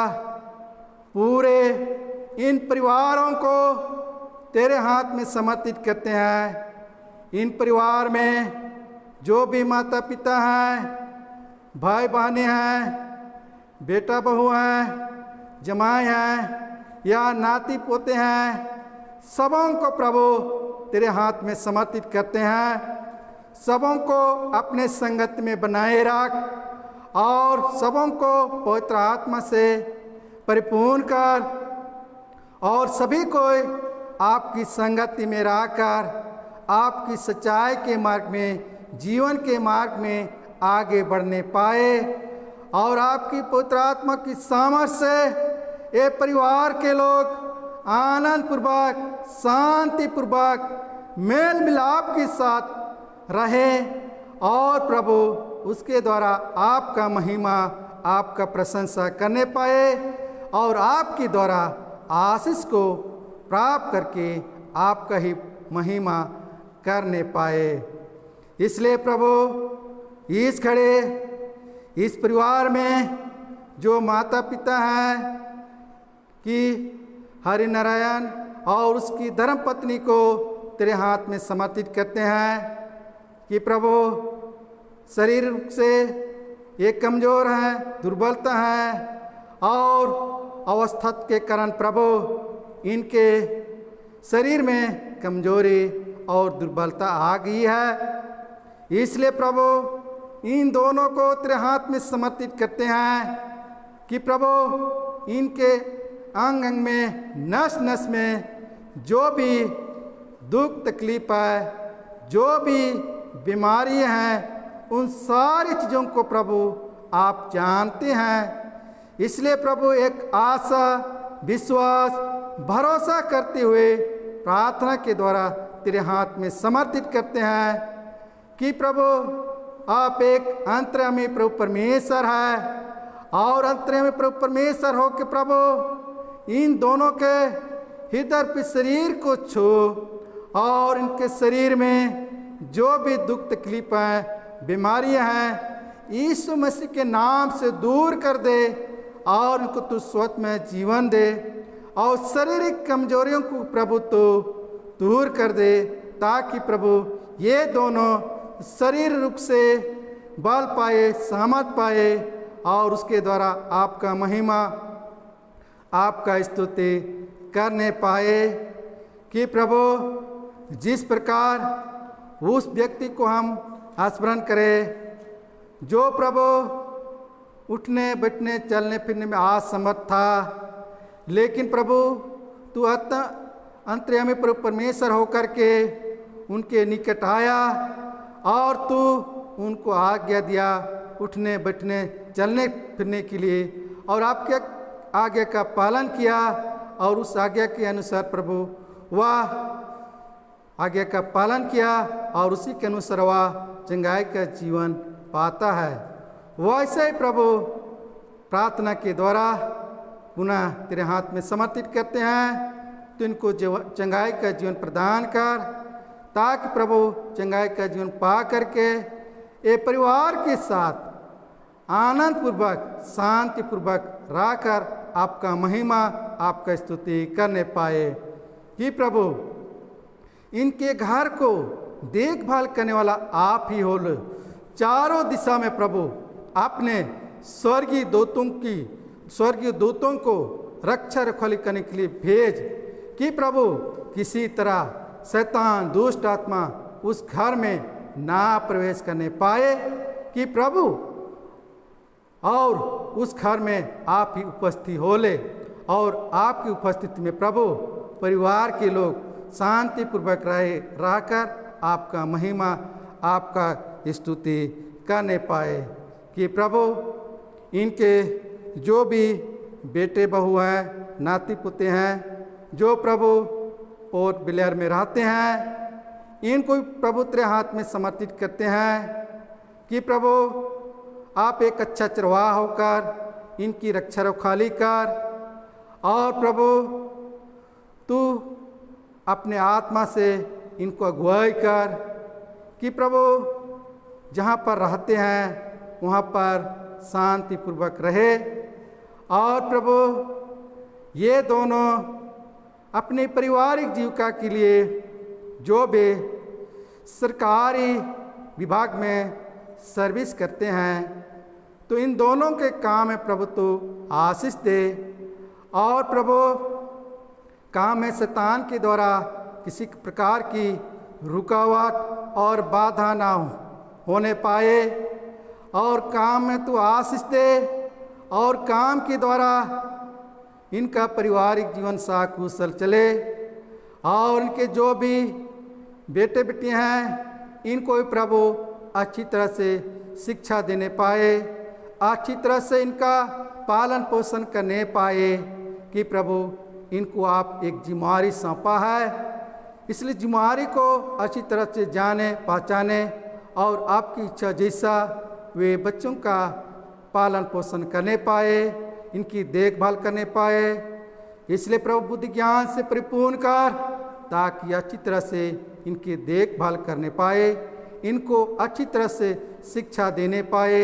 Speaker 1: पूरे इन परिवारों को तेरे हाथ में समर्पित करते हैं। इन परिवार में जो भी माता पिता हैं, भाई बहनें हैं, बेटा बहू हैं, जमाई हैं या नाती पोते हैं, सबों को प्रभु तेरे हाथ में समर्पित करते हैं। सबों को अपने संगत में बनाए रख और सबों को पवित्र आत्मा से परिपूर्ण कर और सभी को आपकी संगति में रहकर आपकी सच्चाई के मार्ग में, जीवन के मार्ग में आगे बढ़ने पाए और आपकी पवित्र आत्मा की सामर्थ्य से ये परिवार के लोग आनंद पूर्वक, शांति पूर्वक, मेल मिलाप के साथ रहें और प्रभु उसके द्वारा आपका महिमा, आपका प्रशंसा करने पाए और आपके द्वारा आशीष को प्राप्त करके आपका ही महिमा करने पाए। इसलिए प्रभु इस खड़े इस परिवार में जो माता पिता हैं कि हरि नारायण और उसकी धर्मपत्नी को तेरे हाथ में समर्पित करते हैं कि प्रभु शरीर से ये कमज़ोर हैं, दुर्बलता हैं और अवस्था के कारण प्रभु इनके शरीर में कमजोरी और दुर्बलता आ गई है। इसलिए प्रभु इन दोनों को तेरे हाथ में समर्पित करते हैं कि प्रभु इनके अंग अंग में, नस नस में जो भी दुख तकलीफ है, जो भी बीमारी हैं, उन सारी चीज़ों को प्रभु आप जानते हैं। इसलिए प्रभु एक आशा, विश्वास, भरोसा करते हुए प्रार्थना के द्वारा तेरे हाथ में समर्पित करते हैं कि प्रभु आप एक अंतर्यामी प्रभु परमेश्वर है और अंतर्यामी प्रभु परमेश्वर हो के प्रभु इन दोनों के हृदय पे शरीर को छू और इनके शरीर में जो भी दुख तकलीफ हैं, बीमारियां हैं, यीशु मसीह के नाम से दूर कर दे और इनको तू स्वतः में जीवन दे और शारीरिक कमजोरियों को प्रभु तो दूर कर दे ताकि प्रभु ये दोनों शरीर रूप से बल पाए, सामर्थ पाए और उसके द्वारा आपका महिमा, आपका स्तुति करने पाए कि प्रभु जिस प्रकार उस व्यक्ति को हम स्मरण करें जो प्रभु उठने बैठने चलने फिरने में असमर्थ था, लेकिन प्रभु तू अंतर्यामी प्रभु परमेश्वर होकर के उनके निकट आया और तू उनको आज्ञा दिया उठने बैठने चलने फिरने के लिए और आपके आज्ञा का पालन किया और उस आज्ञा के अनुसार प्रभु वह आज्ञा का पालन किया और उसी के अनुसार वह चंगाई का जीवन पाता है। वैसे ही प्रभु प्रार्थना के द्वारा पुनः तेरे हाथ में समर्पित करते हैं तो इनको चंगाई का जीवन प्रदान कर ताकि प्रभु चंगाई का जीवन पा करके ये परिवार के साथ आनंद पूर्वक, शांति पूर्वक रहकर आपका महिमा, आपका स्तुति करने पाए कि प्रभु इनके घर को देखभाल करने वाला आप ही हो। चारों दिशा में प्रभु अपने स्वर्गीय दूतों को रक्षा रखवाली करने के लिए भेज कि प्रभु किसी तरह शैतान, दुष्ट आत्मा उस घर में ना प्रवेश करने पाए कि प्रभु और उस घर में आप ही उपस्थित हो ले और आपकी उपस्थिति में प्रभु परिवार के लोग शांति पूर्वक रहकर आपका महिमा, आपका स्तुति करने पाए कि प्रभु इनके जो भी बेटे बहू हैं, नाती पुते हैं, जो प्रभु पोर्ट ब्लेयर में रहते हैं, इनको प्रभु तेरे हाथ में समर्पित करते हैं कि प्रभु आप एक अच्छा चरवाहा होकर इनकी रक्षा रखवाली कर और प्रभु तू अपने आत्मा से इनको अगुवाई कर कि प्रभु जहाँ पर रहते हैं वहाँ पर शांति पूर्वक रहे और प्रभु ये दोनों अपने पारिवारिक जीविका के लिए जो भी सरकारी विभाग में सर्विस करते हैं तो इन दोनों के काम में प्रभु तो आशीष दे और प्रभु काम में शैतान के द्वारा किसी प्रकार की रुकावट और बाधा ना होने पाए, और काम में तू आशीष दे, और काम के द्वारा इनका पारिवारिक जीवन साकुशल चले, और इनके जो भी बेटे बेटियां हैं इनको भी प्रभु अच्छी तरह से शिक्षा देने पाए, अच्छी तरह से इनका पालन पोषण करने पाए, कि प्रभु इनको आप एक जिम्मेवारी सौंपा है, इसलिए जिम्मेवारी को अच्छी तरह से जाने पहचाने और आपकी इच्छा जैसा वे बच्चों का पालन पोषण करने पाए, इनकी देखभाल करने पाए। इसलिए प्रभु बुद्धि ज्ञान से परिपूर्ण कर, ताकि अच्छी तरह से इनकी देखभाल करने पाए, इनको अच्छी तरह से शिक्षा देने पाए,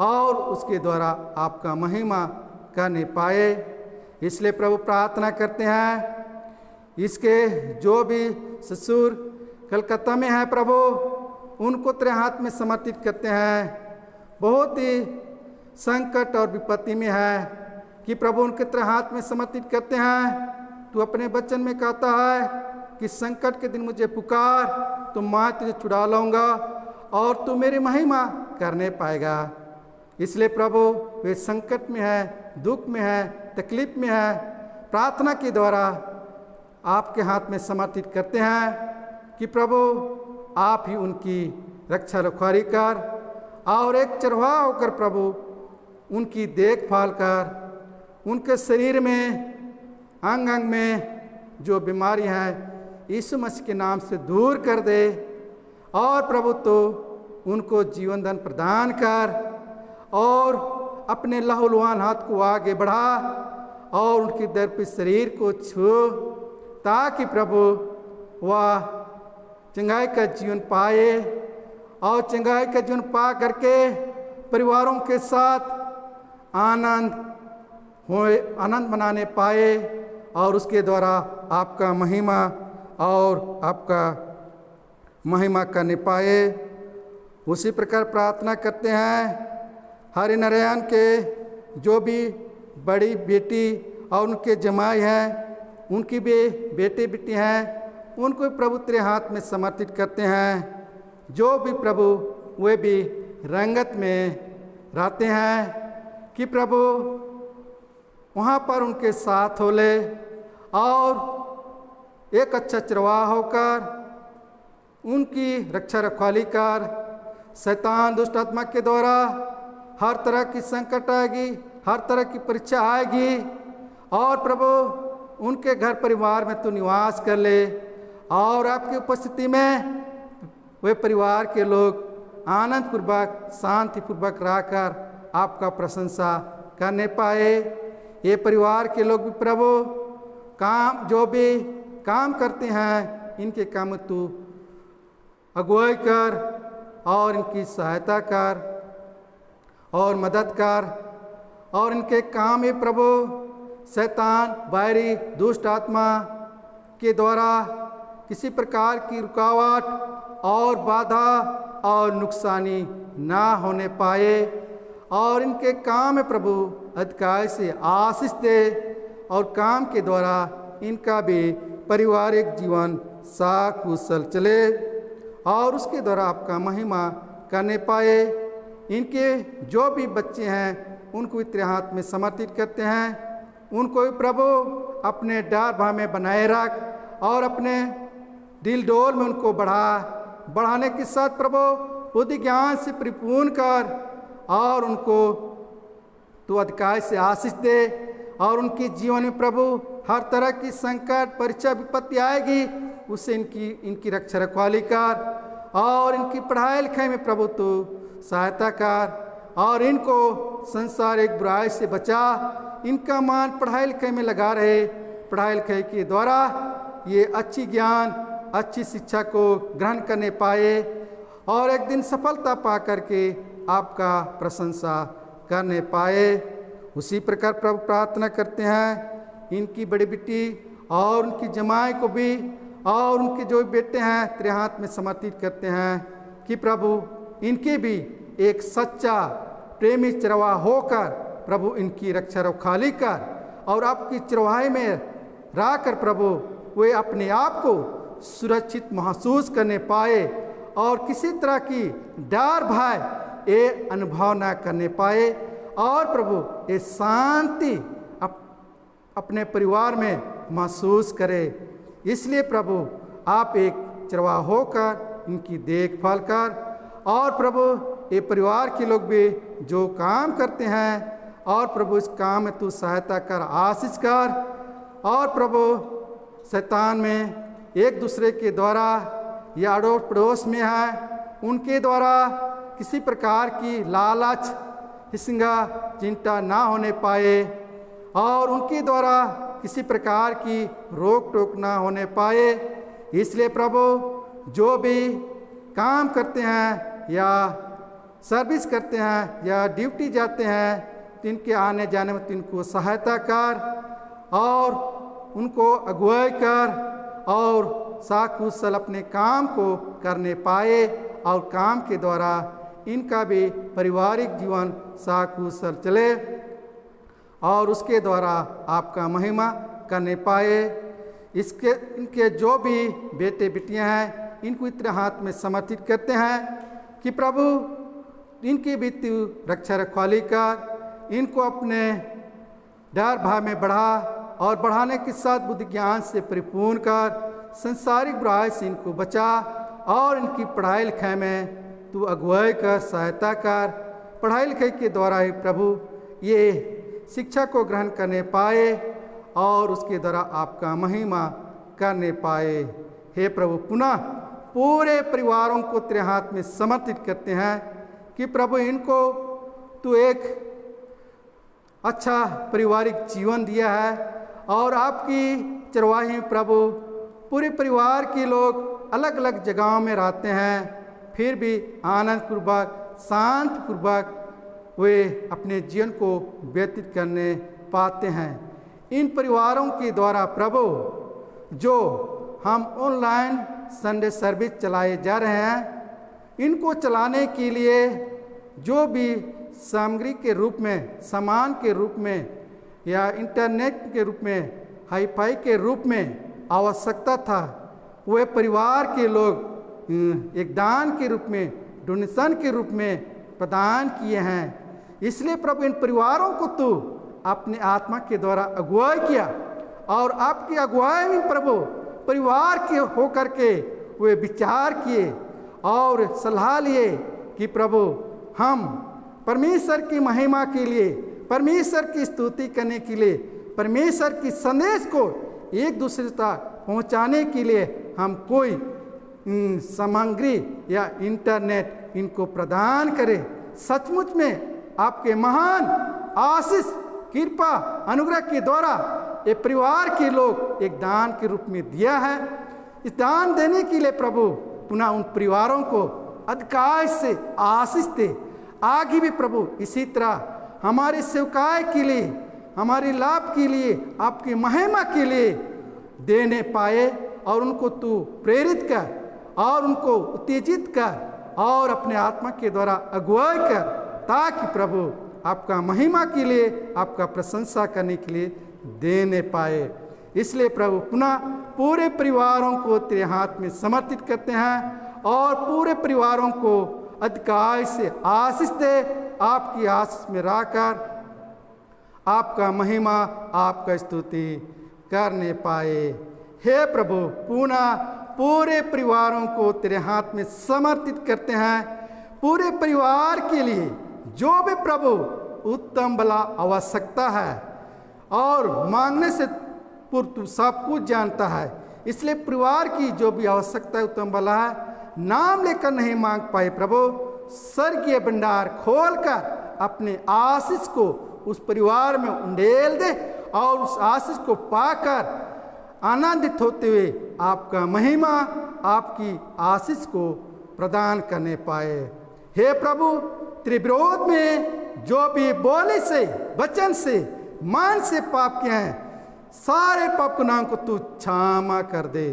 Speaker 1: और उसके द्वारा आपका महिमा करने पाए। इसलिए प्रभु प्रार्थना करते हैं, इसके जो भी ससुर कलकत्ता में है प्रभु, उनको तेरे हाथ में समर्पित करते हैं। बहुत ही संकट और विपत्ति में है, कि प्रभु उनके तेरे हाथ में समर्पित करते हैं। तू अपने वचन में कहता है कि संकट के दिन मुझे पुकार, तो मैं तुझे छुड़ा लूँगा और तू मेरी महिमा करने पाएगा। इसलिए प्रभु वे संकट में है, दुख में है, तकलीफ में है, प्रार्थना के द्वारा आपके हाथ में समर्पित करते हैं, कि प्रभु आप ही उनकी रक्षा रखवाली कर, और एक चरवाहा होकर प्रभु उनकी देखभाल कर, उनके शरीर में अंग अंग में जो बीमारी है यीशु मसीह के नाम से दूर कर दे, और प्रभु तो उनको जीवन दान प्रदान कर, और अपने लहूलुहान हाथ को आगे बढ़ा, और उनके दर्पित शरीर को छू, ताकि प्रभु वह चंगाई का जीवन पाए, और चंगाई का जीवन पा करके परिवारों के साथ आनंद मनाने पाए, और उसके द्वारा आपका महिमा और आपका महिमा करने पाए। उसी प्रकार प्रार्थना करते हैं हरि नारायण के जो भी बड़ी बेटी और उनके जमाई हैं, उनकी भी बेटे बेटी हैं, उनको प्रभु तेरे हाथ में समर्पित करते हैं। जो भी प्रभु वे भी रंगत में रहते हैं, कि प्रभु वहाँ पर उनके साथ हो ले, और एक अच्छा चरवाहा होकर उनकी रक्षा रखवाली कर। शैतान दुष्ट आत्मा के द्वारा हर तरह की संकट आएगी, हर तरह की परीक्षा आएगी, और प्रभु उनके घर परिवार में तू निवास कर ले, और आपकी उपस्थिति में वे परिवार के लोग आनंद पूर्वक शांतिपूर्वक रहकर आपका प्रशंसा करने पाए। ये परिवार के लोग भी प्रभु काम जो भी काम करते हैं, इनके काम में तू अगुवाई कर, और इनकी सहायता कर और मदद कर, और इनके काम में प्रभु शैतान बाहरी दुष्ट आत्मा के द्वारा किसी प्रकार की रुकावट और बाधा और नुकसानी ना होने पाए, और इनके काम में प्रभु अधिकार से आशीष दे, और काम के द्वारा इनका भी पारिवारिक जीवन साकुशल चले, और उसके द्वारा आपका महिमा करने पाए। इनके जो भी बच्चे हैं उनको तेरे हाथ में समर्पित करते हैं, उनको भी प्रभु अपने डार भा में बनाए रख, और अपने दिल डोल में उनको बढ़ाने के साथ प्रभु बुद्धि ज्ञान से परिपूर्ण कर, और उनको तो अधिकार से आशीष दे, और उनके जीवन में प्रभु हर तरह की संकट परीक्षा विपत्ति आएगी, उससे इनकी रक्षा रखवाली कर, और इनकी पढ़ाई लिखाई में प्रभु तो सहायता कर, और इनको संसारिक बुराई से बचा। इनका मान पढ़ाई लिखाई में लगा रहे, पढ़ाई लिखाई के द्वारा ये अच्छी ज्ञान अच्छी शिक्षा को ग्रहण करने पाए, और एक दिन सफलता पा करके आपका प्रशंसा करने पाए। उसी प्रकार प्रभु प्रार्थना करते हैं इनकी बड़ी बेटी और उनकी जमाई को भी, और उनके जो बेटे हैं तेरे हाथ में समर्पित करते हैं, कि प्रभु इनके भी एक सच्चा प्रेमी चरवाहा होकर प्रभु इनकी रक्षा रखवाली कर, और आपकी चरवाही में रहकर प्रभु वे अपने आप को सुरक्षित महसूस करने पाए और किसी तरह की डर भय ये अनुभव न करने पाए और प्रभु ये शांति अपने परिवार में महसूस करे। इसलिए प्रभु आप एक चरवाहा होकर इनकी देखभाल कर और प्रभु ये परिवार के लोग भी जो काम करते हैं और प्रभु इस काम में तू सहायता कर, आशीष कर। और प्रभु शैतान में एक दूसरे के द्वारा या अड़ोस पड़ोस में है उनके द्वारा किसी प्रकार की लालच हिंसा चिंता ना होने पाए और उनके द्वारा किसी प्रकार की रोक टोक ना होने पाए। इसलिए प्रभु जो भी काम करते हैं या सर्विस करते हैं या ड्यूटी जाते हैं तिनके आने जाने में तिनको सहायता कर और उनको अगुवाई कर और साकुशल अपने काम को करने पाए और काम के द्वारा इनका भी पारिवारिक जीवन साकुशल चले और उसके द्वारा आपका महिमा करने पाए। इनके जो भी बेटे बेटियां हैं इनको इतने हाथ में समर्पित करते हैं कि प्रभु इनकी भी तू रक्षा रखवाली कर, इनको अपने डर भाव में बढ़ा और बढ़ाने के साथ बुद्धि ज्ञान से परिपूर्ण कर, संसारिक बुराई से इनको बचा और इनकी पढ़ाई लिखाई में तू अगुवाई कर, सहायता कर। पढ़ाई लिखाई के द्वारा ही प्रभु ये शिक्षा को ग्रहण करने पाए और उसके द्वारा आपका महिमा करने पाए। हे प्रभु पुनः पूरे परिवारों को तेरे हाथ में समर्पित करते हैं कि प्रभु इनको तू एक अच्छा पारिवारिक जीवन दिया है और आपकी चरवाही प्रभु पूरे परिवार के लोग अलग अलग जगहों में रहते हैं फिर भी आनंदपूर्वक शांतिपूर्वक वे अपने जीवन को व्यतीत करने पाते हैं। इन परिवारों के द्वारा प्रभु जो हम ऑनलाइन संडे सर्विस चलाए जा रहे हैं इनको चलाने के लिए जो भी सामग्री के रूप में, सामान के रूप में या इंटरनेट के रूप में, हाईफाई के रूप में आवश्यकता था वे परिवार के लोग एक दान के रूप में, डोनेशन के रूप में प्रदान किए हैं। इसलिए प्रभु इन परिवारों को तू अपने आत्मा के द्वारा अगुवाई किया और आपकी अगुवाई में प्रभु परिवार के होकर के वे विचार किए और सलाह लिए कि प्रभु हम परमेश्वर की महिमा के लिए, परमेश्वर की स्तुति करने के लिए, परमेश्वर की संदेश को एक दूसरे तक पहुंचाने के लिए हम कोई सामग्री या इंटरनेट इनको प्रदान करें। सचमुच में आपके महान आशीष कृपा अनुग्रह के द्वारा ये परिवार के लोग एक दान के रूप में दिया है। इस दान देने के लिए प्रभु पुनः उन परिवारों को अधिकार से आशीष दे। आगे भी प्रभु इसी तरह हमारे सेवकाई के लिए, हमारे लाभ के लिए, आपकी महिमा के लिए देने पाए और उनको तू प्रेरित कर और उनको उत्तेजित कर और अपने आत्मा के द्वारा अगुवाई कर ताकि प्रभु आपका महिमा के लिए, आपका प्रशंसा करने के लिए देने पाए। इसलिए प्रभु पुनः पूरे परिवारों को तेरे हाथ में समर्पित करते हैं और पूरे परिवारों को अधिकार से आशीष दे। आपकी आशीष में रहकर आपका महिमा, आपका स्तुति करने पाए। हे प्रभु पुनः पूरे परिवारों को तेरे हाथ में समर्पित करते हैं। पूरे परिवार के लिए जो भी प्रभु उत्तम भला आवश्यकता है और मांगने से पूर्व तू सब कुछ जानता है। इसलिए परिवार की जो भी आवश्यकता है उत्तम भला है, नाम लेकर नहीं मांग पाए प्रभु, स्वर्गीय भंडार खोलकर अपने आशीष को उस परिवार में उंडेल दे और उस आशीष को पाकर आनंदित होते हुए आपका महिमा, आपकी आशीष को प्रदान करने पाए। हे प्रभु तेरे विरोध में जो भी बोले से, वचन से, मन से पाप किए हैं, सारे पाप गुनाहों को तू क्षमा कर दे।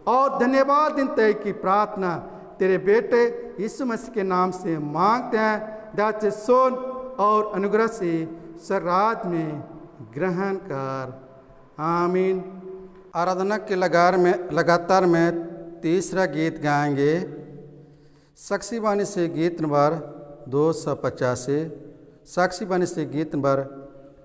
Speaker 1: और धन्यवाद दिन तय की प्रार्थना तेरे बेटे यीशु मसीह के नाम से मांगते हैं। दाचे सोन और अनुग्रह से सर्राज में ग्रहण कर। आमीन। आराधना के लगातार में तीसरा गीत गाएंगे। साक्षी बानी से गीत नंबर 285, साक्षी बानी से गीत नंबर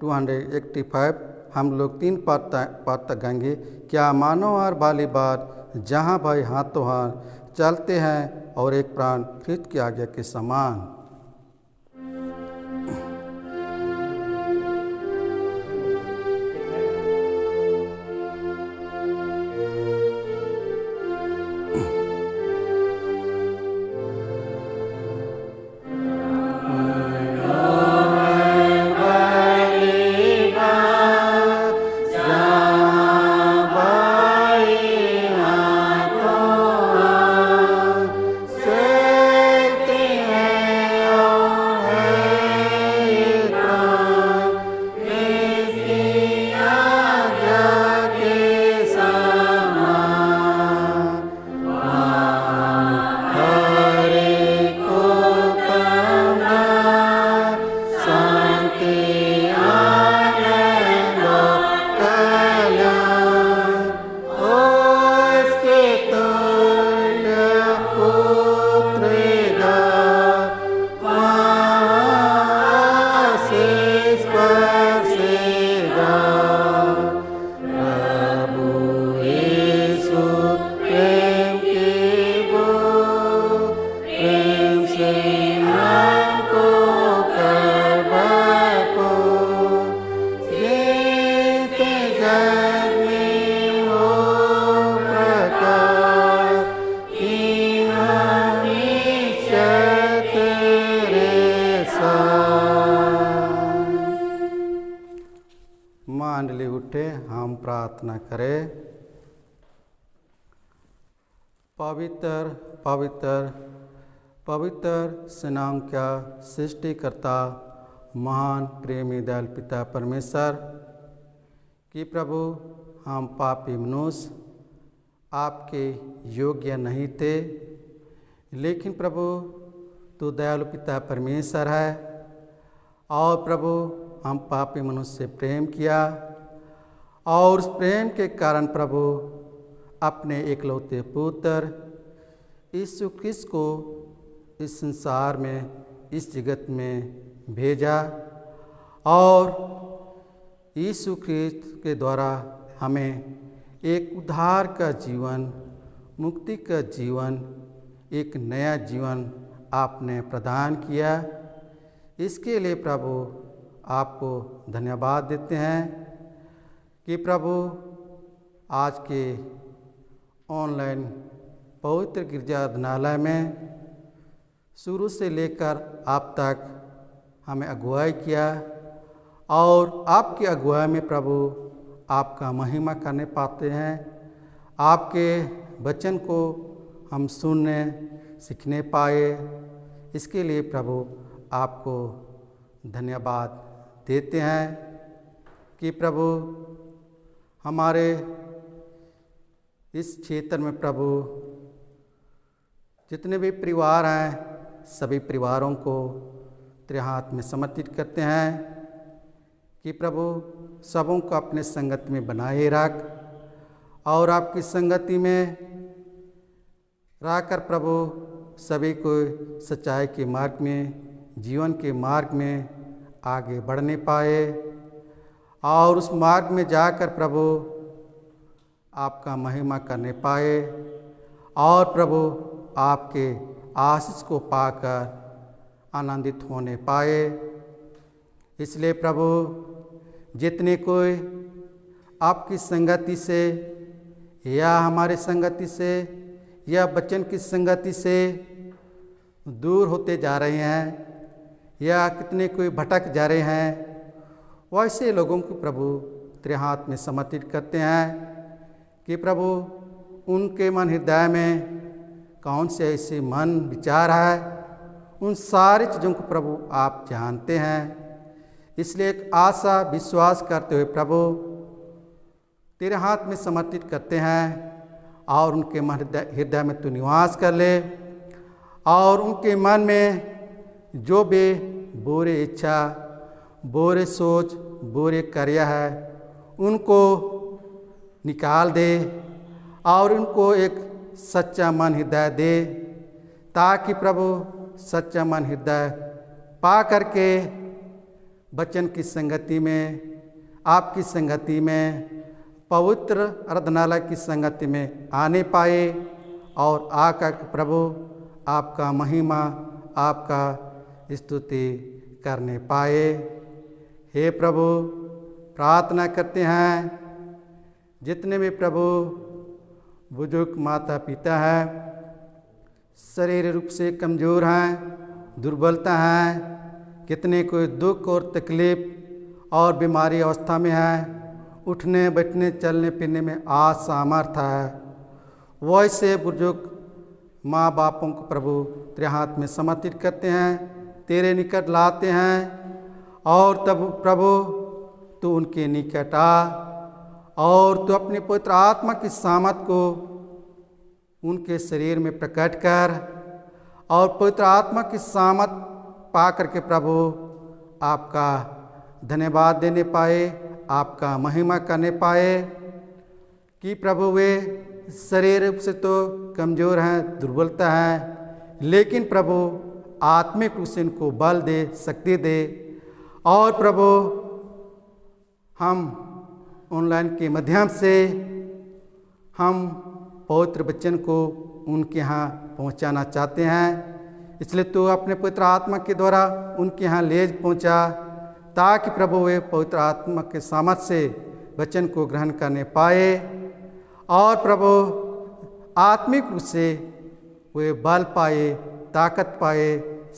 Speaker 1: 285। हम लोग 3 पार्ट तक गाएंगे। क्या मानो और बाली बात जहाँ भाई हाथों हाथ चलते हैं और एक प्राण ख्रीस्त की आज्ञा के समान। मंडली उठे, हम प्रार्थना करें। पवित्र पवित्र पवित्र सेनाओं का सृष्टिकर्ता महान प्रेमी दयाल पिता परमेश्वर कि प्रभु हम पापी मनुष्य आपके योग्य नहीं थे, लेकिन प्रभु तू दयालु पिता परमेश्वर है और प्रभु हम पापी मनुष्य से प्रेम किया और उस प्रेम के कारण प्रभु अपने एकलौते पुत्र यीशु ख्रीस्त को इस संसार में, इस जगत में भेजा और यीशु ख्रीस्त के द्वारा हमें एक उद्धार का जीवन, मुक्ति का जीवन, एक नया जीवन आपने प्रदान किया। इसके लिए प्रभु आपको धन्यवाद देते हैं कि प्रभु आज के ऑनलाइन पवित्र गिरजा आराधनालय में शुरू से लेकर आप तक हमें अगुवाई किया और आपकी अगुवाई में प्रभु आपका महिमा करने पाते हैं। आपके वचन को हम सुनने सीखने पाए, इसके लिए प्रभु आपको धन्यवाद देते हैं कि प्रभु हमारे इस क्षेत्र में प्रभु जितने भी परिवार हैं सभी परिवारों को तेरे हाथ में समर्पित करते हैं कि प्रभु सबों को अपने संगति में बनाए रख और आपकी संगति में रहकर प्रभु सभी को सच्चाई के मार्ग में, जीवन के मार्ग में आगे बढ़ने पाए और उस मार्ग में जाकर प्रभु आपका महिमा करने पाए और प्रभु आपके आशीष को पाकर आनंदित होने पाए। इसलिए प्रभु जितने कोई आपकी संगति से या हमारे संगति से या बच्चन की संगति से दूर होते जा रहे हैं या कितने कोई भटक जा रहे हैं, वैसे लोगों को प्रभु तेरे हाथ में समर्पित करते हैं कि प्रभु उनके मन हृदय में कौन से ऐसे मन विचार है, उन सारी चीज़ों को प्रभु आप जानते हैं। इसलिए एक आशा विश्वास करते हुए प्रभु तेरे हाथ में समर्पित करते हैं और उनके मन हृदय में तू निवास कर ले और उनके मन में जो भी बुरे इच्छा, बुरे सोच, बुरे कार्य है उनको निकाल दे और उनको एक सच्चा मन हृदय दे, ताकि प्रभु सच्चा मन हृदय पा करके वचन की संगति में, आपकी संगति में, पवित्र आराधनालय की संगति में आने पाए और आकर प्रभु आपका महिमा, आपका स्तुति करने पाए। हे प्रभु, प्रार्थना करते हैं जितने भी प्रभु बुजुर्ग माता पिता हैं, शरीर रूप से कमज़ोर हैं, दुर्बलता हैं, कितने कोई दुख और तकलीफ और बीमारी अवस्था में हैं, उठने बैठने चलने फिरने में असमर्थ है, वैसे बुजुर्ग माँ बापों को प्रभु तेरे हाथ में समर्पित करते हैं, तेरे निकट लाते हैं और तब प्रभु तू उनके निकट आ और तू अपने पवित्र आत्मा की सामर्थ को उनके शरीर में प्रकट कर और पवित्र आत्मा की सामर्थ पा करके प्रभु आपका धन्यवाद देने पाए, आपका महिमा करने पाए कि प्रभु वे शरीर रूप से तो कमज़ोर हैं, दुर्बलता है, लेकिन प्रभु आत्मिक रूप से इनको बल दे, शक्ति दे। और प्रभु हम ऑनलाइन के माध्यम से हम पवित्र वचन को उनके यहाँ पहुँचाना चाहते हैं, इसलिए तो अपने पवित्र आत्मा के द्वारा उनके यहाँ ले पहुँचा, ताकि प्रभु वे पवित्र आत्मा के सामर्थ्य से वचन को ग्रहण करने पाए और प्रभु आत्मिक रूप से वे बल पाए, ताकत पाए,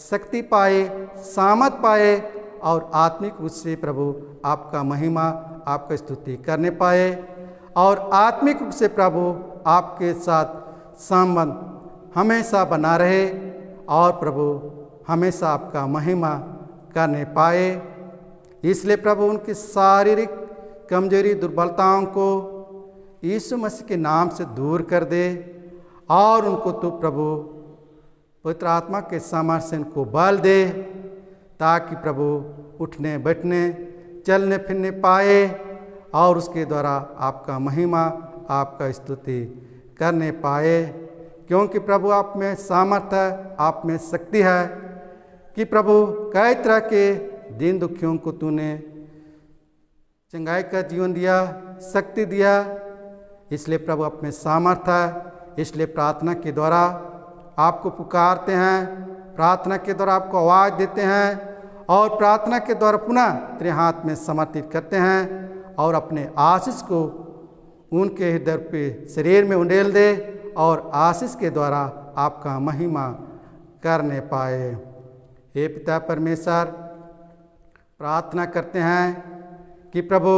Speaker 1: शक्ति पाए, सामर्थ पाए और आत्मिक रूप से प्रभु आपका महिमा, आपका स्तुति करने पाए और आत्मिक रूप से प्रभु आपके साथ संबंध हमेशा बना रहे और प्रभु हमेशा आपका महिमा करने पाए। इसलिए प्रभु उनकी शारीरिक कमजोरी, दुर्बलताओं को यीशु मसीह के नाम से दूर कर दे और उनको तो प्रभु पवित्र आत्मा के सामर्थ्य से उनको बल दे, ताकि प्रभु उठने बैठने चलने फिरने पाए और उसके द्वारा आपका महिमा, आपका स्तुति करने पाए। क्योंकि प्रभु आप में सामर्थ्य है, आप में शक्ति है कि प्रभु कई तरह के दीन दुखियों को तूने चंगाई का जीवन दिया, शक्ति दिया। इसलिए प्रभु आप में सामर्थ्य है, इसलिए प्रार्थना के द्वारा आपको पुकारते हैं, प्रार्थना के द्वारा आपको आवाज़ देते हैं और प्रार्थना के द्वारा पुनः तेरे हाथ में समर्पित करते हैं और अपने आशीष को उनके हृदय पे शरीर में उंडेल दे और आशीष के द्वारा आपका महिमा करने पाए। हे पिता परमेश्वर, प्रार्थना करते हैं कि प्रभु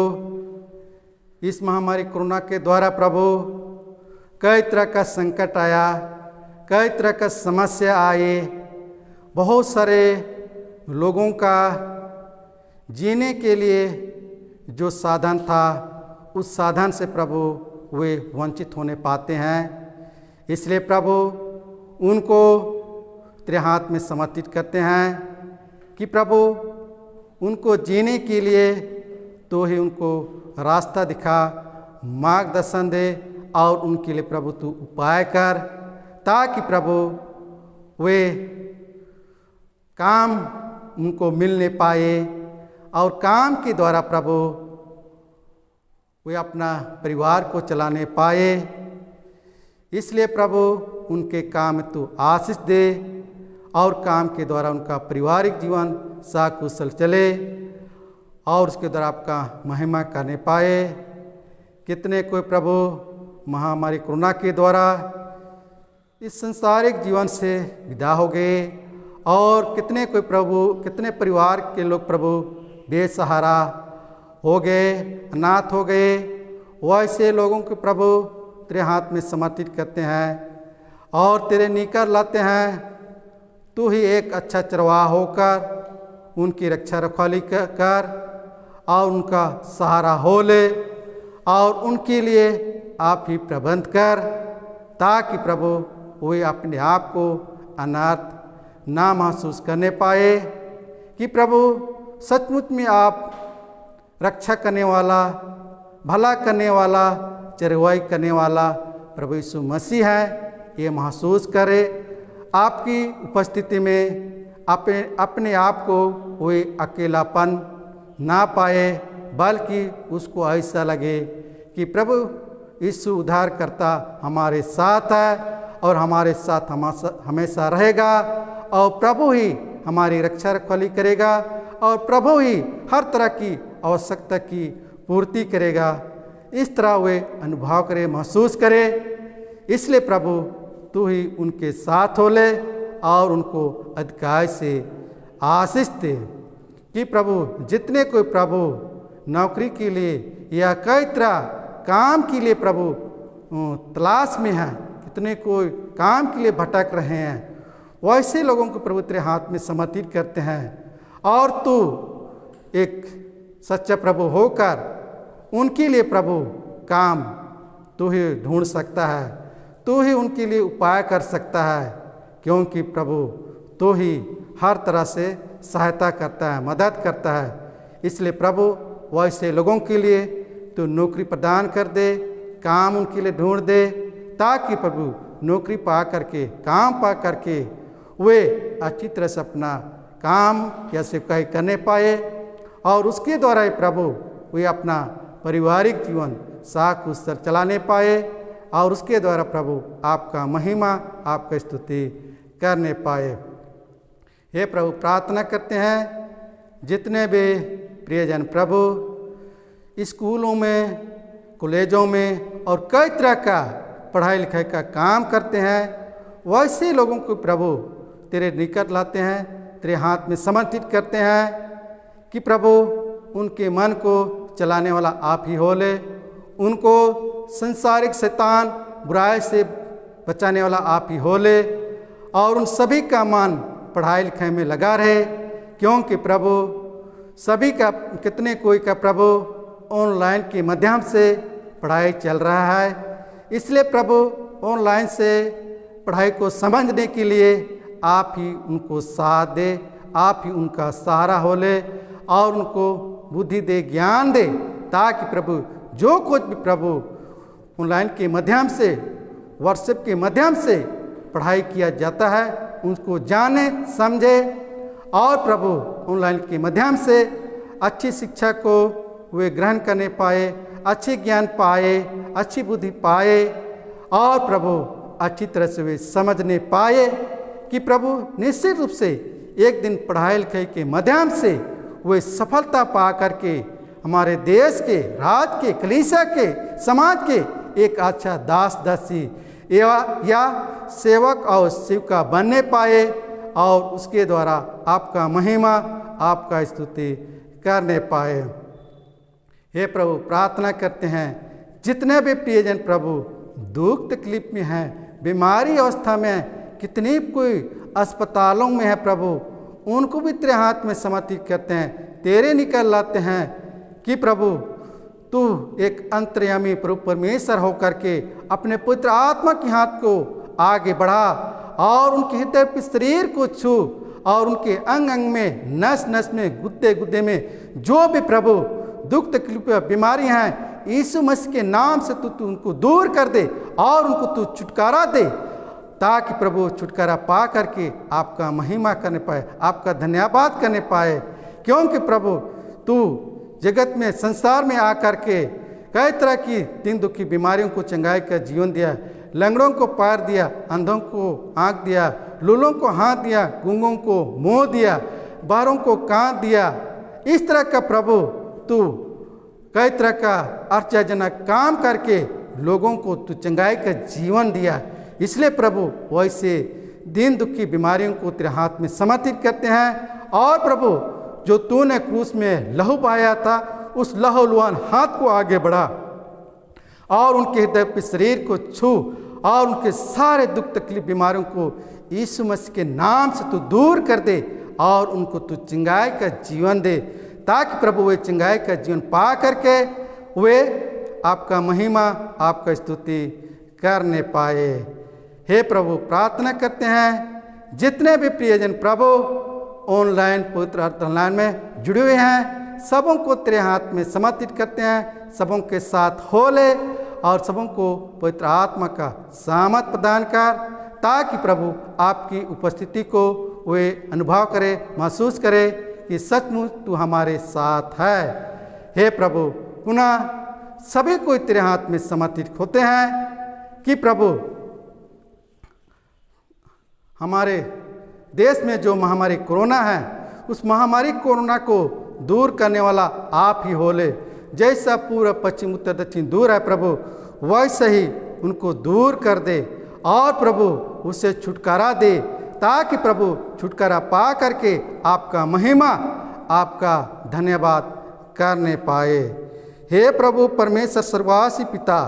Speaker 1: इस महामारी कोरोना के द्वारा प्रभु कई तरह का संकट आया, कई तरह का समस्या आए, बहुत सारे लोगों का जीने के लिए जो साधन था उस साधन से प्रभु वे वंचित होने पाते हैं। इसलिए प्रभु उनको तेरे हाथ में समर्पित करते हैं कि प्रभु उनको जीने के लिए तो ही उनको रास्ता दिखा, मार्गदर्शन दे और उनके लिए प्रभु तू उपाय कर, ताकि प्रभु वे काम उनको मिलने पाए और काम के द्वारा प्रभु वे अपना परिवार को चलाने पाए। इसलिए प्रभु उनके काम में तू आशीष दे और काम के द्वारा उनका पारिवारिक जीवन सकुशल चले और उसके द्वारा आपका महिमा करने पाए। कितने कोई प्रभु महामारी कोरोना के द्वारा इस संसारिक जीवन से विदा हो गए और कितने कोई प्रभु, कितने परिवार के लोग प्रभु बेसहारा हो गए, अनाथ हो गए। वैसे लोगों को प्रभु तेरे हाथ में समर्पित करते हैं और तेरे निकट लाते हैं। तू ही एक अच्छा चरवाहा होकर उनकी रक्षा रखवाली कर और उनका सहारा हो ले और उनके लिए आप ही प्रबंध कर, ताकि प्रभु वे अपने आप को अनाथ ना महसूस करने पाए कि प्रभु सचमुच में आप रक्षा करने वाला, भला करने वाला, चरवाई करने वाला प्रभु यीशु मसीह है, ये महसूस करे। आपकी उपस्थिति में अपने आप को कोई अकेलापन ना पाए, बल्कि उसको ऐसा लगे कि प्रभु यीशु उद्धारकर्ता हमारे साथ है और हमारे साथ हमेशा रहेगा, और प्रभु ही हमारी रक्षा रखवाली करेगा, और प्रभु ही हर तरह की आवश्यकता की पूर्ति करेगा। इस तरह वे अनुभव करे, महसूस करे। इसलिए प्रभु तू ही उनके साथ हो ले और उनको अधिकार से आशीष दे कि प्रभु जितने कोई प्रभु नौकरी के लिए या कई तरह काम के लिए प्रभु तलाश में हैं, कितने कोई काम के लिए भटक रहे हैं, वैसे लोगों को प्रभु तेरे हाथ में समर्पित करते हैं। और तू एक सच्चा प्रभु होकर उनके लिए प्रभु काम तू ही ढूंढ सकता है, तू ही उनके लिए उपाय कर सकता है, क्योंकि प्रभु तू ही हर तरह से सहायता करता है, मदद करता है। इसलिए प्रभु वैसे लोगों के लिए तो नौकरी प्रदान कर दे, काम उनके लिए ढूंढ दे, ताकि प्रभु नौकरी पा करके, काम पा करके वे अच्छी तरह से अपना काम या सेवकाई करने पाए, और उसके द्वारा ही प्रभु वे अपना पारिवारिक जीवन साकुशल चलाने पाए, और उसके द्वारा प्रभु आपका महिमा, आपका स्तुति करने पाए। हे प्रभु, प्रार्थना करते हैं जितने भी प्रियजन प्रभु स्कूलों में, कॉलेजों में और कई तरह का पढ़ाई लिखाई का काम करते हैं, वैसे लोगों को प्रभु तेरे निकट लाते हैं, तेरे हाथ में समर्पित करते हैं कि प्रभु उनके मन को चलाने वाला आप ही हो ले, उनको संसारिक शैतान बुराई से बचाने वाला आप ही हो ले, और उन सभी का मन पढ़ाई लिखाई में लगा रहे, क्योंकि प्रभु सभी का कितने कोई का प्रभु ऑनलाइन के माध्यम से पढ़ाई चल रहा है। इसलिए प्रभु ऑनलाइन से पढ़ाई को समझने के लिए आप ही उनको साथ दे, आप ही उनका सहारा हो ले, और उनको बुद्धि दे, ज्ञान दे, ताकि प्रभु जो कुछ भी प्रभु ऑनलाइन के माध्यम से, व्हाट्सएप के माध्यम से पढ़ाई किया जाता है, उनको जाने समझे, और प्रभु ऑनलाइन के माध्यम से अच्छी शिक्षा को वे ग्रहण करने पाए, अच्छे ज्ञान पाए, अच्छी बुद्धि पाए, और प्रभु अच्छी तरह से वे समझने पाए कि प्रभु निश्चित रूप से एक दिन पढ़ाई लिखाई के माध्यम से वे सफलता पा करके हमारे देश के, राज्य के, कलीसिया के, समाज के एक अच्छा दास दासी या सेवक और सेविका बनने पाए, और उसके द्वारा आपका महिमा, आपका स्तुति करने पाए। हे प्रभु, प्रार्थना करते हैं जितने भी प्रियजन प्रभु दुख तकलीफ में हैं, बीमारी अवस्था में, कितने कोई अस्पतालों में है प्रभु, उनको भी तेरे हाथ में समर्पित करते हैं, तेरे निकल लाते हैं कि प्रभु तू एक अंतर्यामी प्रभु परमेश्वर होकर के अपने पुत्र आत्मा के हाथ को आगे बढ़ा, और उनके हृदय पे शरीर को छू, और उनके अंग अंग में, नस नस में, गुद्दे गुद्दे में जो भी प्रभु दुख तकलीफ बीमारियां हैं, यीशु मसीह के नाम से तू उनको दूर कर दे, और उनको तू छुटकारा दे, ताकि प्रभु छुटकारा पा करके आपका महिमा करने पाए, आपका धन्यवाद करने पाए। क्योंकि प्रभु तू जगत में, संसार में आकर के कई तरह की दीन दुखी बीमारियों को चंगाई का जीवन दिया, लंगड़ों को पैर दिया, अंधों को आँख दिया, लूलों को हाथ दिया, गूंगों को मुंह दिया, बहरों को कान दिया। इस तरह का प्रभु तू कई तरह का आश्चर्यजनक काम करके लोगों को तू चंगाई का जीवन दिया। इसलिए प्रभु वैसे दीन दुखी बीमारियों को तेरे हाथ में समर्पित करते हैं, और प्रभु जो तूने क्रूस में लहू बहाया था, उस लहूलुहान हाथ को आगे बढ़ा, और उनके हृदय पे शरीर को छू, और उनके सारे दुख तकलीफ बीमारियों को यीशु मसीह के नाम से तू दूर कर दे, और उनको तू चंगाई का जीवन दे, ताकि प्रभु वे चंगाई का जीवन पा करके वे आपका महिमा, आपका स्तुति करने पाए। हे प्रभु, प्रार्थना करते हैं जितने भी प्रियजन प्रभु ऑनलाइन पवित्र ऑनलाइन में जुड़े हुए हैं, सबों को तेरे हाथ में समर्पित करते हैं, सबों के साथ हो ले, और सबों को पवित्र आत्मा का सामर्थ प्रदान कर, ताकि प्रभु आपकी उपस्थिति को वे अनुभव करे, महसूस करे कि सचमुच तू हमारे साथ है। हे प्रभु, पुनः सभी को तेरे हाथ में समर्पित होते हैं कि प्रभु हमारे देश में जो महामारी कोरोना है, उस महामारी कोरोना को दूर करने वाला आप ही होले। जैसा पूर्व पश्चिम उत्तर दक्षिण दूर है प्रभु, वैसे ही उनको दूर कर दे और प्रभु उससे छुटकारा दे, ताकि प्रभु छुटकारा पा करके आपका महिमा, आपका धन्यवाद करने पाए। हे प्रभु परमेश्वर सर्ववासी पिता,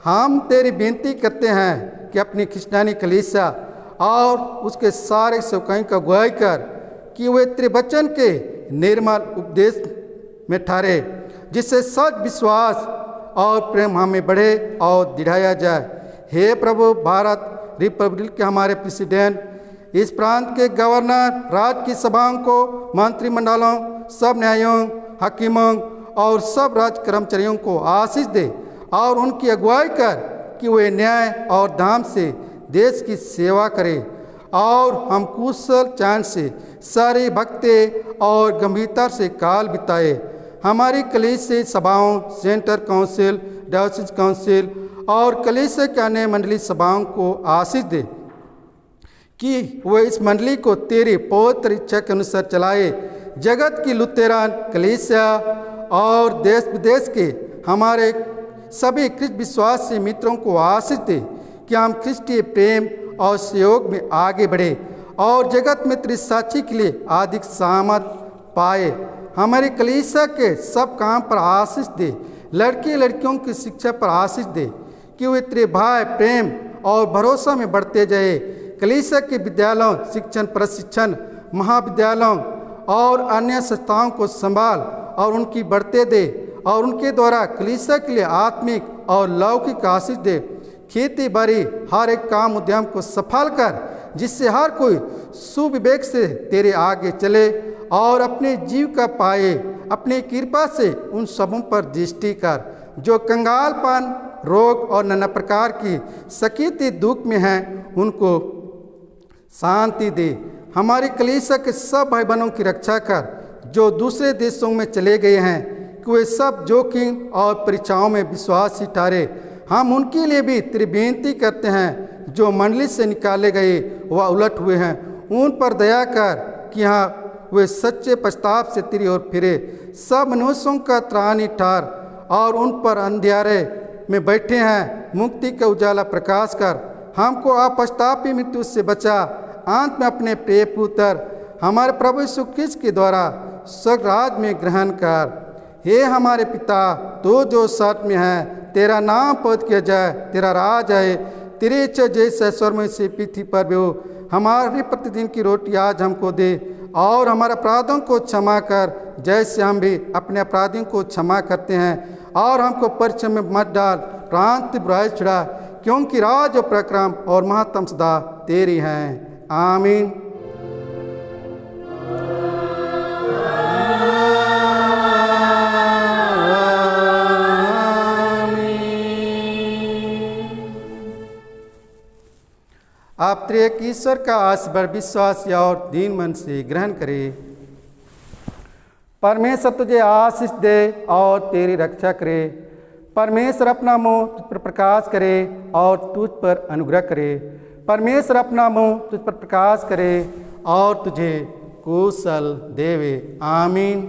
Speaker 1: हम तेरी बेनती करते हैं कि अपनी क्रिश्चियानी कलीसिया और उसके सारे सेवकाई का अगुवाई कर कि वे तेरे वचन के निर्मल उपदेश में ठहरे, जिससे सच विश्वास और प्रेम हमें बढ़े और दिढ़ाया जाए। हे प्रभु, भारत रिपब्लिक के हमारे प्रेसिडेंट, इस प्रांत के गवर्नर, राज्य की सभाओं को, मंत्रिमंडलों, सब न्यायों, हकीमों और सब राज्य कर्मचारियों को आशीष दे और उनकी अगुवाई कर कि वे न्याय और धाम से देश की सेवा करें और हम कुशल चैन से सारी भक्ति और गंभीरता से काल बिताए। हमारी कलीसिया सभाओं, सेंटर काउंसिल, डायोसिस काउंसिल और कलीसिया के अन्य मंडली सभाओं को आशीष दे कि वे इस मंडली को तेरी पवित्र इच्छा के अनुसार चलाए। जगत की लुतेरान कलीसिया और देश विदेश के हमारे सभी ख्रिस्त विश्वासी मित्रों को आशीष दे कि हम ख्रिस्टीय प्रेम और सहयोग में आगे बढ़े और जगत में तेरी साक्षी के लिए अधिक सामर्थ पाए। हमारी कलीसिया के सब काम पर आशीष दे, लड़के लड़कियों की शिक्षा पर आशीष दे कि वे तेरे भय, प्रेम और भरोसा में बढ़ते जाए। कलीसिया के विद्यालयों, शिक्षण, प्रशिक्षण, महाविद्यालयों और अन्य संस्थाओं को संभाल और उनकी बढ़ते दे और उनके द्वारा कलीसिया के लिए आत्मिक और लौकिक आशीष दे। खेती बाड़ी हर एक काम उद्यम को सफल कर, जिससे हर कोई सुविवेक से तेरे आगे चले और अपने जीव का पाए। अपनी कृपा से उन सबों पर दृष्टि कर जो कंगालपन, रोग और नाना प्रकार की सकीती दुख में हैं, उनको शांति दे। हमारी कलीसिया के सब भाई बहनों की रक्षा कर जो दूसरे देशों में चले गए हैं, कि वे सब जोखिम और परीक्षाओं में विश्वासी ठहरे। हम उनके लिए भी तेरी बेनती करते हैं जो मंडली से निकाले गए व उलट हुए हैं। उन पर दया कर कि हाँ वे सच्चे पश्चाताप से तेरी ओर फिरे। सब मनुष्यों का त्राणी ठहर और उन पर अंधियारे में बैठे हैं मुक्ति का उजाला प्रकाश कर। हमको अपश्चातापी मृत्यु से बचा। अंत में अपने प्रिय पुत्र हमारे प्रभु यीशु ख्रीस्त के द्वारा स्वर्ग राज में ग्रहण कर। हे हमारे पिता, तो जो स्वर्ग में है, तेरा नाम पवित्र किया जाए, तेरा राज आए, तेरी इच्छा जैसे स्वर्ग में से पृथ्वी पर भी हो। हमारी प्रतिदिन की रोटी आज हमको दे और हमारे अपराधों को क्षमा कर, जैसे हम भी अपने अपराधियों को क्षमा करते हैं। और हमको परीक्षा में मत डाल, प्रांत बुराई छुड़ा, क्योंकि राज और प्रक्रम और महत्तम सदा तेरी हैं। आमीन। आप त्रिएक ईश्वर का आशीर्वाद विश्वास और दीन मन से ग्रहण करें। परमेश्वर तुझे आशीष दे और तेरी रक्षा करे। परमेश्वर अपना मुंह तुझ पर प्रकाश करे और तुझ पर अनुग्रह करे। परमेश्वर अपना मुंह तुझ पर प्रकाश करे और तुझे कुशल देवे। आमीन।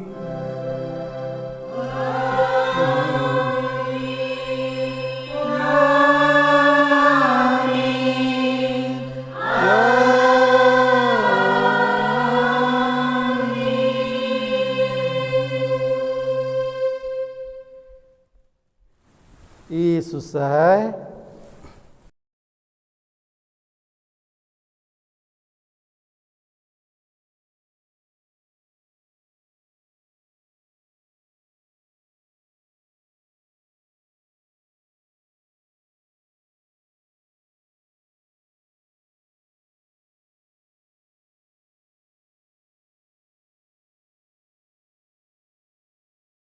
Speaker 1: यीशु है।